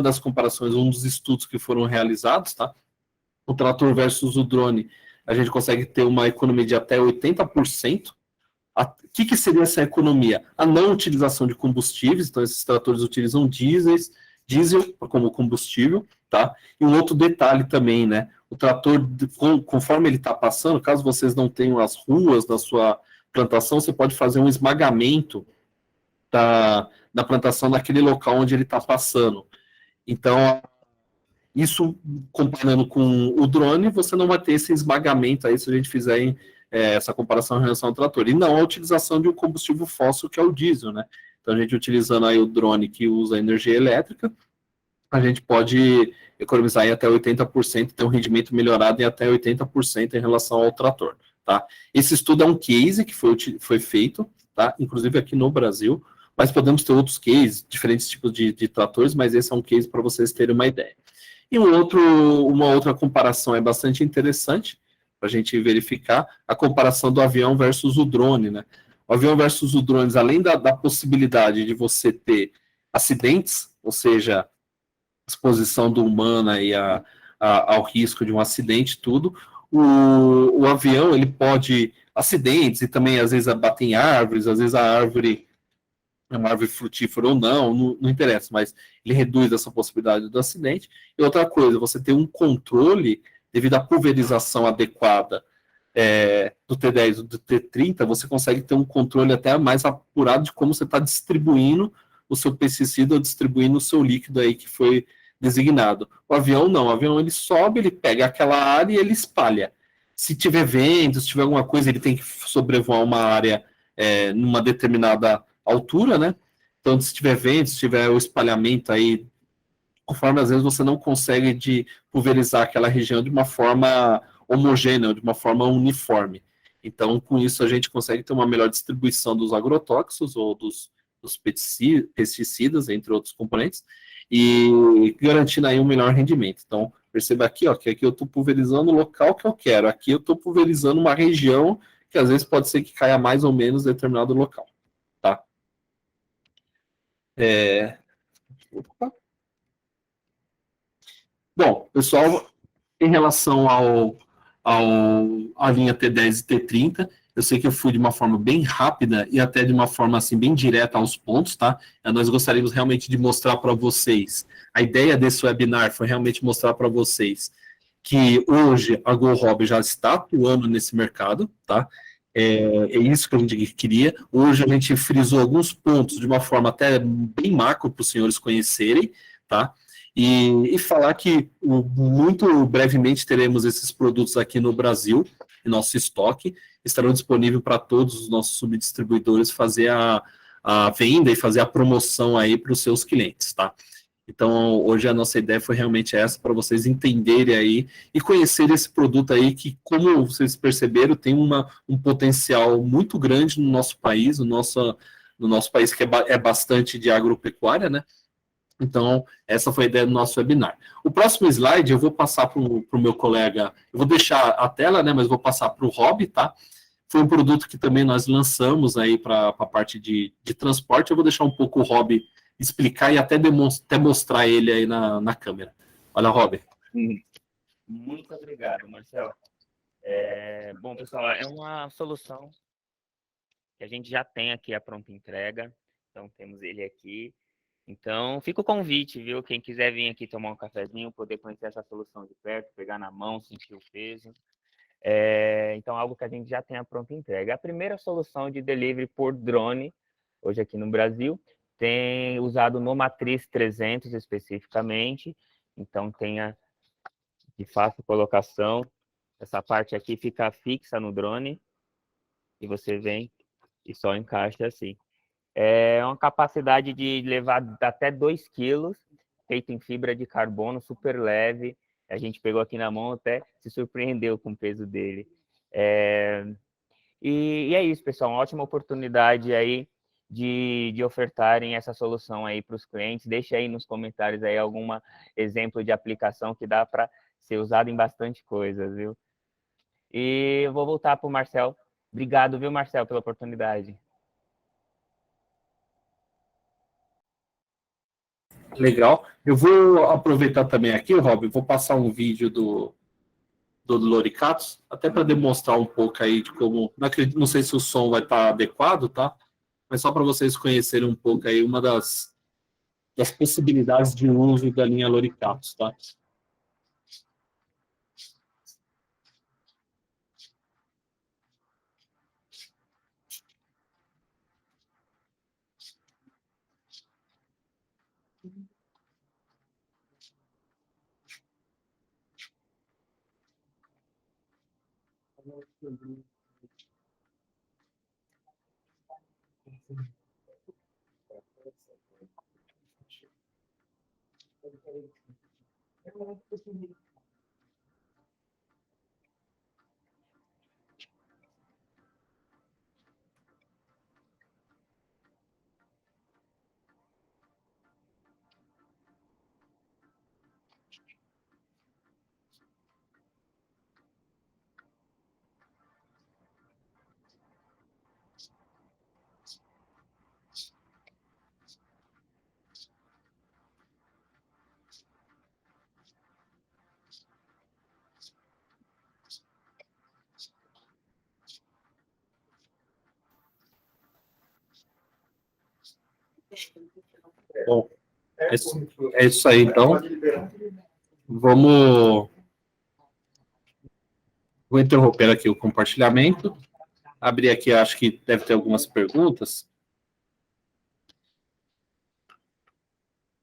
das comparações, um dos estudos que foram realizados, tá? O trator versus o drone, a gente consegue ter uma economia de até 80%. O que seria essa economia? A não utilização de combustíveis, então esses tratores utilizam diesel como combustível, tá? E um outro detalhe também, né? O trator, conforme ele está passando, caso vocês não tenham as ruas da sua plantação, você pode fazer um esmagamento da plantação naquele local onde ele está passando. Então, isso, comparando com o drone, você não vai ter esse esmagamento aí se a gente fizer essa comparação em relação ao trator. E não a utilização de um combustível fóssil, que é o diesel, né? Então, a gente utilizando aí o drone que usa energia elétrica, a gente pode economizar em até 80%, ter um rendimento melhorado em até 80% em relação ao trator, tá? Esse estudo é um case que foi feito, tá? Inclusive aqui no Brasil, mas podemos ter outros cases, diferentes tipos de tratores, mas esse é um case para vocês terem uma ideia. E uma outra comparação é bastante interessante, para a gente verificar, a comparação do avião versus o drone, né? O avião versus o drone, além da possibilidade de você ter acidentes, ou seja, exposição do humano aí ao risco de um acidente, tudo, o avião, ele pode, acidentes, e também às vezes bater em árvores, às vezes a árvore é uma árvore frutífera ou não interessa, mas ele reduz essa possibilidade do acidente. E outra coisa, você tem um controle devido à pulverização adequada do T10 ou do T30, você consegue ter um controle até mais apurado de como você está distribuindo o seu pesticida ou distribuindo o seu líquido aí que foi designado. O avião não, o avião ele sobe, ele pega aquela área e ele espalha. Se tiver vento, se tiver alguma coisa, ele tem que sobrevoar uma área numa determinada altura, né? Então, se tiver vento, se tiver o espalhamento aí, conforme às vezes você não consegue pulverizar aquela região de uma forma homogênea, de uma forma uniforme. Então, com isso, a gente consegue ter uma melhor distribuição dos agrotóxicos ou dos pesticidas, entre outros componentes, e garantindo aí um melhor rendimento. Então, perceba aqui, ó, que aqui eu estou pulverizando o local que eu quero, aqui eu estou pulverizando uma região que às vezes pode ser que caia mais ou menos em determinado local, tá? Opa. Bom, pessoal, em relação à linha T10 e T30, eu sei que eu fui de uma forma bem rápida e até de uma forma assim bem direta aos pontos, tá? Nós gostaríamos realmente de mostrar para vocês. A ideia desse webinar foi realmente mostrar para vocês que hoje a GoHob já está atuando nesse mercado, tá? É isso que a gente queria. Hoje a gente frisou alguns pontos de uma forma até bem macro para os senhores conhecerem, tá? E falar que muito brevemente teremos esses produtos aqui no Brasil, em nosso estoque, estarão disponíveis para todos os nossos subdistribuidores fazer a venda e fazer a promoção aí para os seus clientes, tá? Então, hoje a nossa ideia foi realmente essa, para vocês entenderem aí e conhecerem esse produto aí, que, como vocês perceberam, tem um potencial muito grande no nosso país, no nosso país que é bastante de agropecuária, né? Então, essa foi a ideia do nosso webinar. O próximo slide eu vou passar para o meu colega, eu vou deixar a tela, né, mas vou passar para o Rob, tá? Foi um produto que também nós lançamos aí para a parte de transporte. Eu vou deixar um pouco o Rob explicar e até mostrar ele aí na câmera. Olha, Rob. Muito obrigado, Marcelo. Bom, pessoal, é uma solução que a gente já tem aqui a pronta entrega. Então, temos ele aqui. Então, fica o convite, viu? Quem quiser vir aqui tomar um cafezinho, poder conhecer essa solução de perto, pegar na mão, sentir o peso. Então, algo que a gente já tem a pronta entrega. A primeira solução de delivery por drone, hoje aqui no Brasil, tem usado no Matriz 300 especificamente. Então, tem de fácil colocação. Essa parte aqui fica fixa no drone e você vem e só encaixa assim. É uma capacidade de levar até 2 quilos, feito em fibra de carbono, super leve. A gente pegou aqui na mão, até se surpreendeu com o peso dele. E é isso, pessoal. Uma ótima oportunidade aí de ofertarem essa solução aí para os clientes. Deixe aí nos comentários aí algum exemplo de aplicação que dá para ser usado em bastante coisas, viu? E eu vou voltar para o Marcel. Obrigado, viu, Marcel, pela oportunidade. Legal. Eu vou aproveitar também aqui, Rob, vou passar um vídeo do Loricatos, até para demonstrar um pouco aí de como, não sei se o som vai estar adequado, tá? Mas só para vocês conhecerem um pouco aí uma das possibilidades de uso da linha Loricatos, tá? Bom, é isso aí, então. Vou interromper aqui o compartilhamento. Abrir aqui, acho que deve ter algumas perguntas.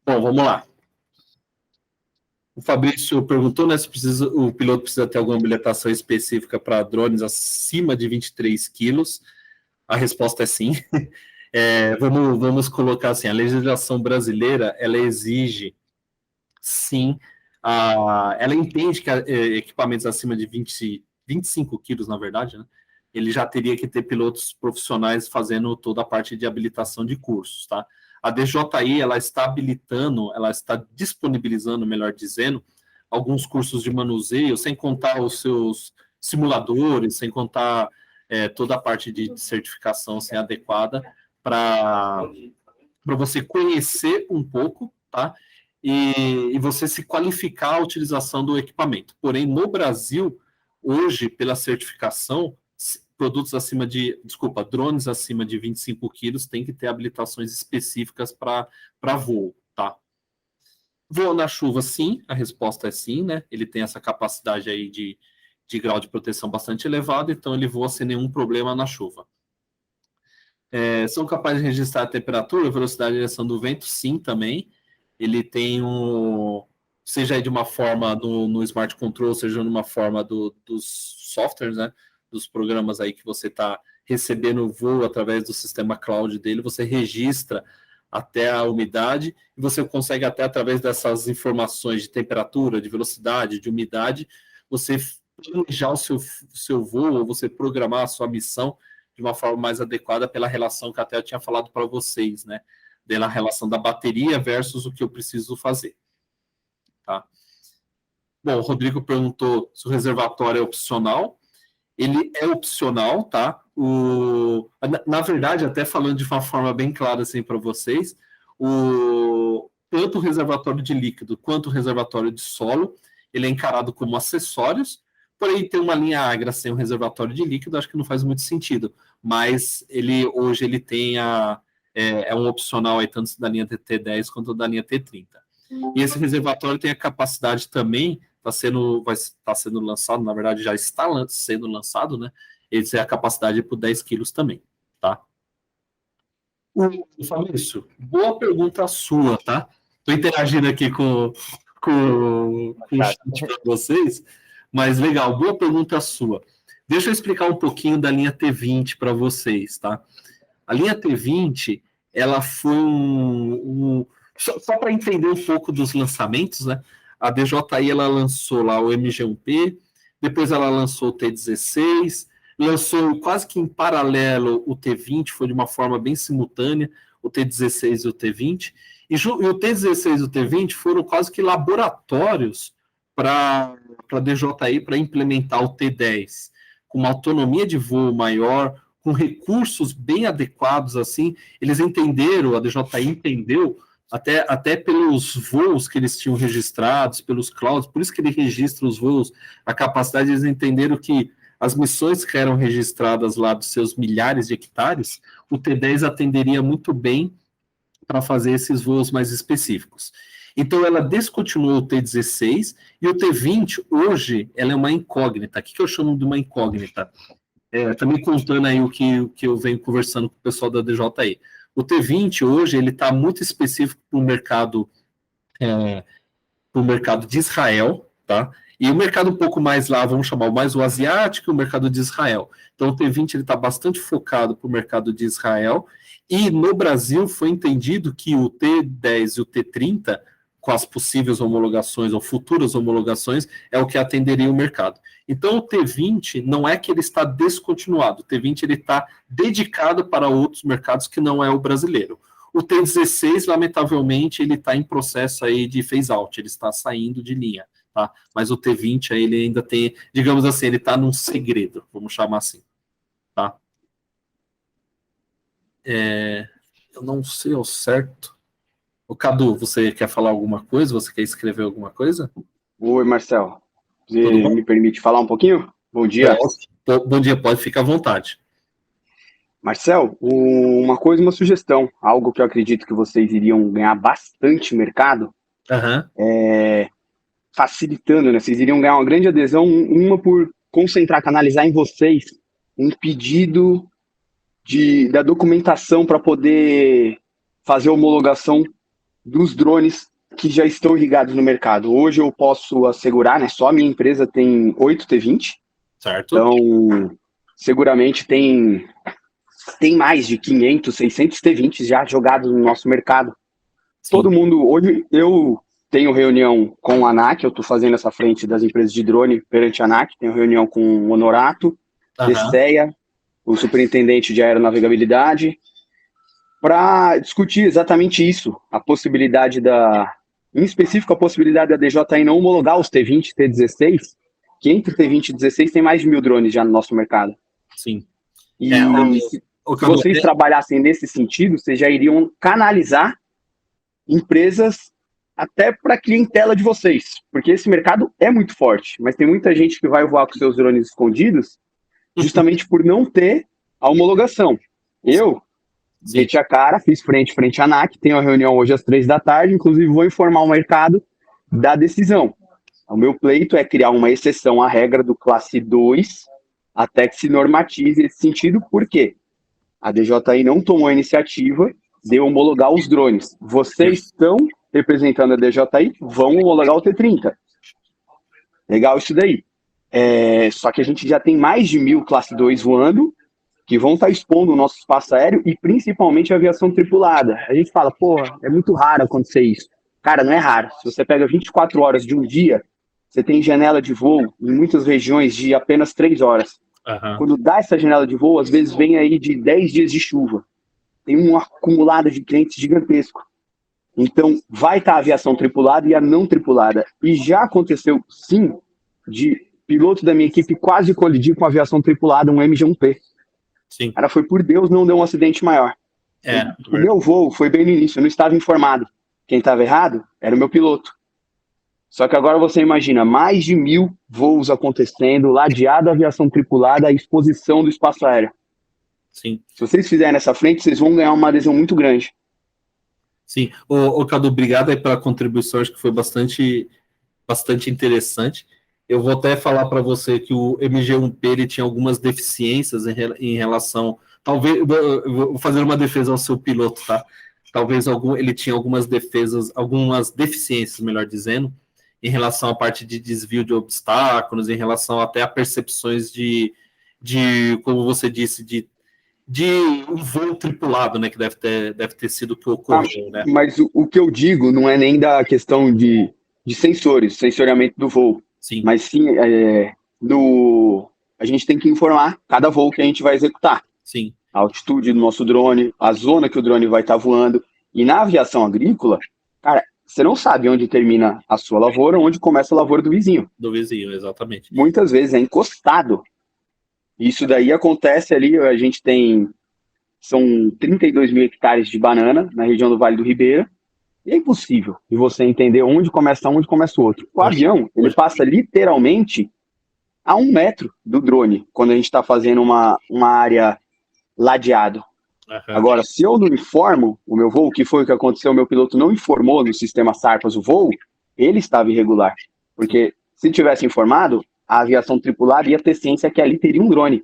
Bom, vamos lá. O Fabrício perguntou, né, se o piloto precisa ter alguma habilitação específica para drones acima de 23 quilos. A resposta é sim. Vamos colocar assim, a legislação brasileira, ela exige, sim, ela entende que equipamentos acima de 25 quilos, na verdade, né, ele já teria que ter pilotos profissionais fazendo toda a parte de habilitação de cursos, tá? A DJI, ela está habilitando, ela está disponibilizando, melhor dizendo, alguns cursos de manuseio, sem contar os seus simuladores, sem contar toda a parte de certificação assim, adequada para você conhecer um pouco, tá? E você se qualificar a utilização do equipamento. Porém, no Brasil, hoje, pela certificação, drones acima de 25 quilos têm que ter habilitações específicas para voo, tá? Voo na chuva, sim, a resposta é sim, né? Ele tem essa capacidade aí de grau de proteção bastante elevado, então ele voa sem nenhum problema na chuva. São capazes de registrar a temperatura, a velocidade e direção do vento, sim, também. Ele tem seja de uma forma no Smart Control, seja numa forma dos softwares, né? Dos programas aí que você está recebendo o voo através do sistema cloud dele, você registra até a umidade e você consegue até através dessas informações de temperatura, de velocidade, de umidade, você planejar o seu voo, ou você programar a sua missão de uma forma mais adequada pela relação que até eu tinha falado para vocês, né? Da relação da bateria versus o que eu preciso fazer. Tá? Bom, o Rodrigo perguntou se o reservatório é opcional. Ele é opcional, tá? Na verdade, até falando de uma forma bem clara assim para vocês, tanto o reservatório de líquido quanto o reservatório de solo, ele é encarado como acessórios, porém tem uma linha Agra sem o reservatório de líquido, acho que não faz muito sentido, mas hoje ele tem um opcional aí, tanto da linha T10 quanto da linha T30. E esse reservatório tem a capacidade também, vai estar sendo lançado, na verdade já está sendo lançado, né? Ele tem a capacidade por 10 quilos também, tá? Fabrício, boa pergunta sua, tá? Estou interagindo aqui com o chat para vocês, mas legal, boa pergunta sua. Deixa eu explicar um pouquinho da linha T20 para vocês, tá? A linha T20, ela foi só para entender um pouco dos lançamentos, né? A DJI, ela lançou lá o MG1P, depois ela lançou o T16, lançou quase que em paralelo o T20, foi de uma forma bem simultânea, o T16 e o T20, e o T16 e o T20 foram quase que laboratórios para a DJI para implementar o T10, com uma autonomia de voo maior, com recursos bem adequados, assim, eles entenderam, a DJI entendeu até pelos voos que eles tinham registrados, pelos clouds, por isso que ele registra os voos, a capacidade de eles entenderam que as missões que eram registradas lá dos seus milhares de hectares, o T10 atenderia muito bem para fazer esses voos mais específicos. Então, ela descontinuou o T16 e o T20, hoje, ela é uma incógnita. O que eu chamo de uma incógnita? Também contando aí o que eu venho conversando com o pessoal da DJI. O T20, hoje, ele está muito específico para o mercado de Israel, tá? E o mercado um pouco mais lá, vamos chamar mais o asiático e o mercado de Israel. Então, o T20 está bastante focado para o mercado de Israel. E no Brasil foi entendido que o T10 e o T30, com as possíveis homologações ou futuras homologações, é o que atenderia o mercado. Então, o T20 não é que ele está descontinuado, o T20 ele está dedicado para outros mercados que não é o brasileiro. O T16, lamentavelmente, ele está em processo aí de phase-out, ele está saindo de linha, tá? Mas o T20 aí, ele ainda tem, digamos assim, ele está num segredo, vamos chamar assim, tá? Eu não sei ao certo. O Cadu, você quer falar alguma coisa? Você quer escrever alguma coisa? Oi, Marcel. Você me permite falar um pouquinho? Bom dia. Bom dia, pode ficar à vontade. Marcel, uma coisa, uma sugestão, algo que eu acredito que vocês iriam ganhar bastante mercado, facilitando, né? Vocês iriam ganhar uma grande adesão, uma por concentrar, canalizar em vocês um pedido da documentação para poder fazer a homologação dos drones que já estão ligados no mercado. Hoje eu posso assegurar, né? Só a minha empresa tem 8 T20. Certo. Então, seguramente tem mais de 500, 600 T20 já jogados no nosso mercado. Sim. Todo mundo... Hoje eu tenho reunião com a ANAC, eu estou fazendo essa frente das empresas de drone perante a ANAC, tenho reunião com o Honorato, DSEA, o superintendente de aeronavegabilidade, para discutir exatamente isso, a possibilidade em específico, a possibilidade da DJI não homologar os T20 e T16, que entre T20 e 16 tem mais de 1.000 drones já no nosso mercado. Sim. E se vocês trabalhassem nesse sentido, vocês já iriam canalizar empresas até para a clientela de vocês, porque esse mercado é muito forte, mas tem muita gente que vai voar com seus drones escondidos justamente por não ter a homologação. Eu meti a cara, fiz frente à ANAC, tenho a reunião hoje às 3 da tarde, inclusive vou informar o mercado da decisão. O meu pleito é criar uma exceção à regra do classe 2 até que se normatize esse sentido, porque a DJI não tomou a iniciativa de homologar os drones. Vocês estão representando a DJI, vão homologar o T30. Legal isso daí. Só que a gente já tem mais de 1.000 classe 2 voando, que vão estar expondo o nosso espaço aéreo e principalmente a aviação tripulada. A gente fala, porra, é muito raro acontecer isso. Cara, não é raro. Se você pega 24 horas de um dia, você tem janela de voo em muitas regiões de apenas 3 horas. Quando dá essa janela de voo, às vezes vem aí de 10 dias de chuva. Tem um acumulado de clientes gigantesco. Então, vai estar a aviação tripulada e a não tripulada. E já aconteceu, sim, de piloto da minha equipe quase colidir com a aviação tripulada, um MG-1P. Sim. Cara, foi por Deus, não deu um acidente maior. O meu voo foi bem no início, eu não estava informado. Quem estava errado era o meu piloto. Só que agora você imagina, mais de 1.000 voos acontecendo, ladeado a aviação tripulada, a exposição do espaço aéreo. Sim. Se vocês fizerem essa frente, vocês vão ganhar uma adesão muito grande. Sim. Cadu, obrigado aí pela contribuição, acho que foi bastante interessante. Eu vou até falar para você que o MG-1P ele tinha algumas deficiências em relação... Talvez, eu vou fazer uma defesa ao seu piloto, tá? Talvez ele tinha algumas deficiências, melhor dizendo, em relação à parte de desvio de obstáculos, em relação até a percepções de como você disse, de um voo tripulado, né? Que deve ter sido o que ocorreu, né? Mas o que eu digo não é nem da questão de sensores, sensoriamento do voo. Sim. Mas sim, a gente tem que informar cada voo que a gente vai executar. Sim. A altitude do nosso drone, a zona que o drone vai estar voando. E na aviação agrícola, cara, você não sabe onde termina a sua lavoura, onde começa a lavoura do vizinho. Do vizinho, exatamente. Muitas vezes é encostado. Isso daí acontece ali, a gente tem... São 32 mil hectares de banana na região do Vale do Ribeira. E é impossível de você entender onde começa um, onde começa o outro. O avião, ele passa literalmente a 1 metro do drone, quando a gente está fazendo uma área ladeado. Agora, se eu não informo o meu voo, que foi o que aconteceu, o meu piloto não informou no sistema SARPAS o voo, ele estava irregular. Porque se tivesse informado, a aviação tripulada ia ter ciência que ali teria um drone.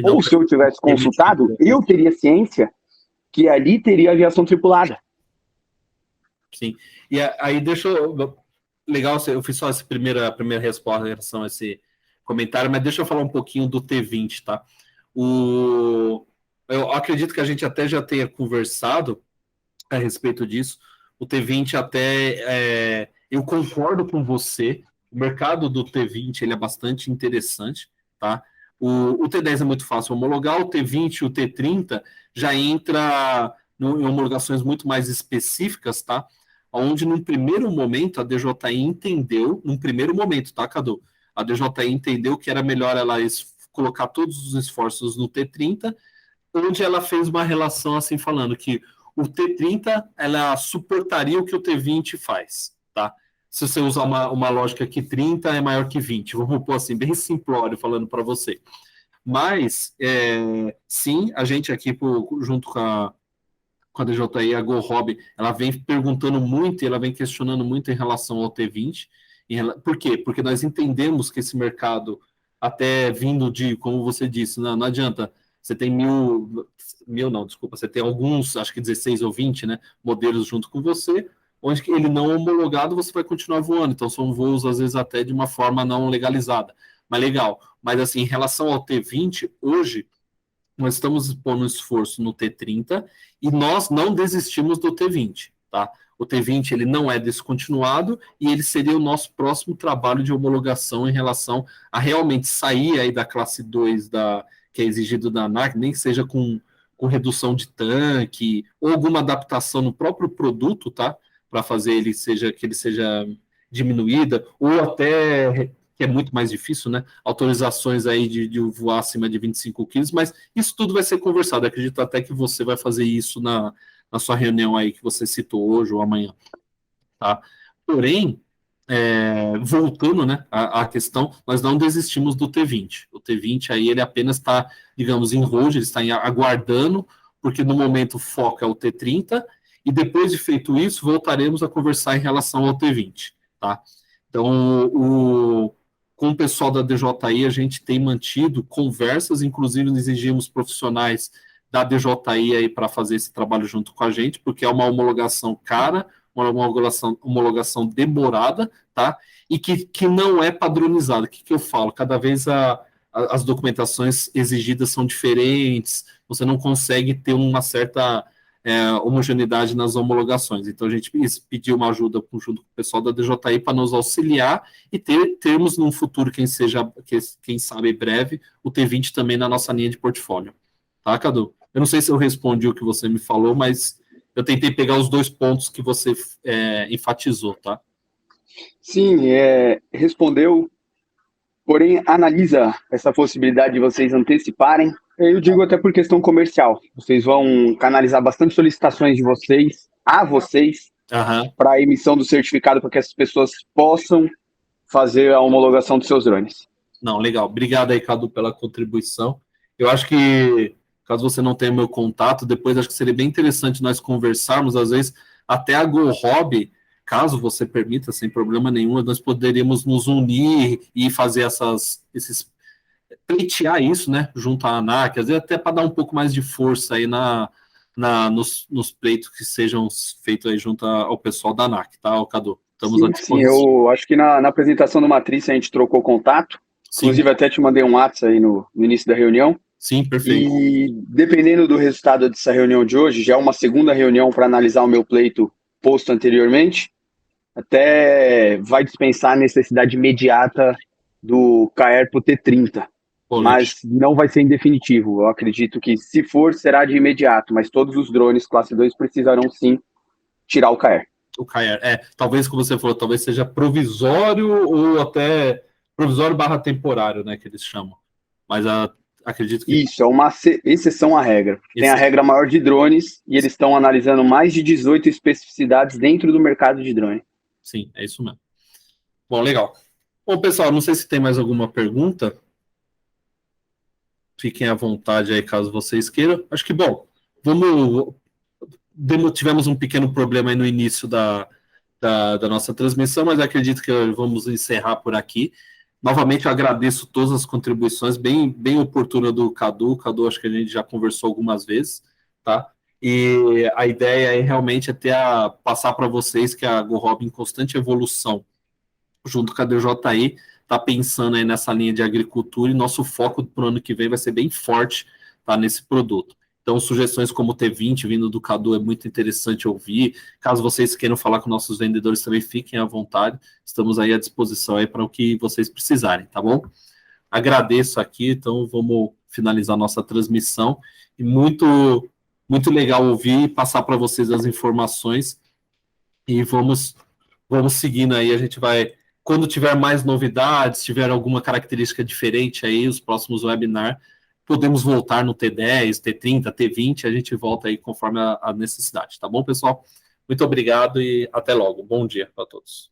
Ou se eu tivesse consultado, eu teria ciência que ali teria aviação tripulada. Sim. E aí deixa eu... Legal, eu fiz só essa primeira resposta em relação a esse comentário, mas deixa eu falar um pouquinho do T20, tá? Eu acredito que a gente até já tenha conversado a respeito disso. O T20 até... eu concordo com você. O mercado do T20 ele é bastante interessante, tá? O T10 é muito fácil homologar, o T20 e o T30 já entra em homologações muito mais específicas, tá? Onde, num primeiro momento, a DJI entendeu, num primeiro momento, tá, Cadu? A DJI entendeu que era melhor ela colocar todos os esforços no T30, onde ela fez uma relação assim, falando que o T30, ela suportaria o que o T20 faz, tá? Se você usar uma lógica que 30 é maior que 20, vamos pôr assim, bem simplório, falando para você. Mas, sim, a gente aqui, junto com a DJI, a GoHobby, ela vem perguntando muito, ela vem questionando muito em relação ao T20. Por quê? Porque nós entendemos que esse mercado, até vindo de, como você disse, não adianta, você tem você tem alguns, acho que 16 ou 20, né, modelos junto com você, onde ele não homologado, você vai continuar voando. Então, são voos, às vezes, até de uma forma não legalizada. Mas legal. Mas, assim, em relação ao T20, hoje, nós estamos pondo esforço no T30 e nós não desistimos do T20, tá? O T20 ele não é descontinuado e ele seria o nosso próximo trabalho de homologação em relação a realmente sair aí da classe 2 que é exigido da ANAC, nem que seja com redução de tanque ou alguma adaptação no próprio produto, tá? Para fazer que ele seja diminuída ou até que é muito mais difícil, né? Autorizações aí de voar acima de 25 quilos, mas isso tudo vai ser conversado. Eu acredito até que você vai fazer isso na sua reunião aí que você citou hoje ou amanhã, tá? Porém, voltando, né, à questão, nós não desistimos do T20. O T20 aí ele apenas está, digamos, em hold, ele está aguardando, porque no momento o foco é o T30, e depois de feito isso, voltaremos a conversar em relação ao T20, tá? Então, com o pessoal da DJI, a gente tem mantido conversas, inclusive exigimos profissionais da DJI aí para fazer esse trabalho junto com a gente, porque é uma homologação cara, uma homologação demorada, tá? E que não é padronizada. O que eu falo? Cada vez as documentações exigidas são diferentes, você não consegue ter uma certa homogeneidade nas homologações. Então, a gente pediu uma ajuda junto com o pessoal da DJI para nos auxiliar e termos num futuro, quem sabe breve, o T20 também na nossa linha de portfólio. Tá, Cadu? Eu não sei se eu respondi o que você me falou, mas eu tentei pegar os 2 pontos que você enfatizou, tá? Sim, respondeu, porém analisa essa possibilidade de vocês anteciparem. Eu digo até por questão comercial. Vocês vão canalizar bastante solicitações de vocês, para a emissão do certificado, para que essas pessoas possam fazer a homologação dos seus drones. Não, legal. Obrigado aí, Cadu, pela contribuição. Eu acho que, caso você não tenha meu contato, depois acho que seria bem interessante nós conversarmos, às vezes, até a GoHobby, caso você permita, sem problema nenhum, nós poderíamos nos unir e fazer pleitear isso, né, junto à ANAC, às vezes até para dar um pouco mais de força aí nos pleitos que sejam feitos aí junto ao pessoal da ANAC, tá, Cadu? Estamos à disposição. Sim, eu acho que na apresentação do Matriz a gente trocou contato, sim. Inclusive até te mandei um WhatsApp aí no início da reunião. Sim, perfeito. E dependendo do resultado dessa reunião de hoje, já é uma segunda reunião para analisar o meu pleito posto anteriormente, até vai dispensar a necessidade imediata do KR para o T30. Mas não vai ser em definitivo. Eu acredito que, se for, será de imediato, mas todos os drones classe 2 precisarão sim tirar o KR. O KR, talvez, como você falou, talvez seja provisório ou até provisório / temporário, né, que eles chamam. Mas Acredito que... Isso, é uma exceção à regra. Tem a regra maior de drones e eles estão analisando mais de 18 especificidades dentro do mercado de drone. Sim, é isso mesmo. Bom, legal. Bom, pessoal, não sei se tem mais alguma pergunta. Fiquem à vontade aí, caso vocês queiram. Acho que, bom, tivemos um pequeno problema aí no início da nossa transmissão, mas acredito que vamos encerrar por aqui. Novamente, eu agradeço todas as contribuições, bem oportuna do Cadu. Cadu, acho que a gente já conversou algumas vezes, tá? E a ideia é realmente passar para vocês que a GoHob em constante evolução, junto com a DJI, está pensando aí nessa linha de agricultura, e nosso foco para o ano que vem vai ser bem forte, tá, nesse produto. Então, sugestões como o T20 vindo do Cadu é muito interessante ouvir. Caso vocês queiram falar com nossos vendedores também, fiquem à vontade. Estamos aí à disposição aí para o que vocês precisarem, tá bom? Agradeço aqui, então vamos finalizar nossa transmissão. E muito legal ouvir e passar para vocês as informações. E vamos seguindo aí, a gente vai... Quando tiver mais novidades, tiver alguma característica diferente aí, os próximos webinars, podemos voltar no T10, T30, T20, a gente volta aí conforme a necessidade, tá bom, pessoal? Muito obrigado e até logo. Bom dia para todos.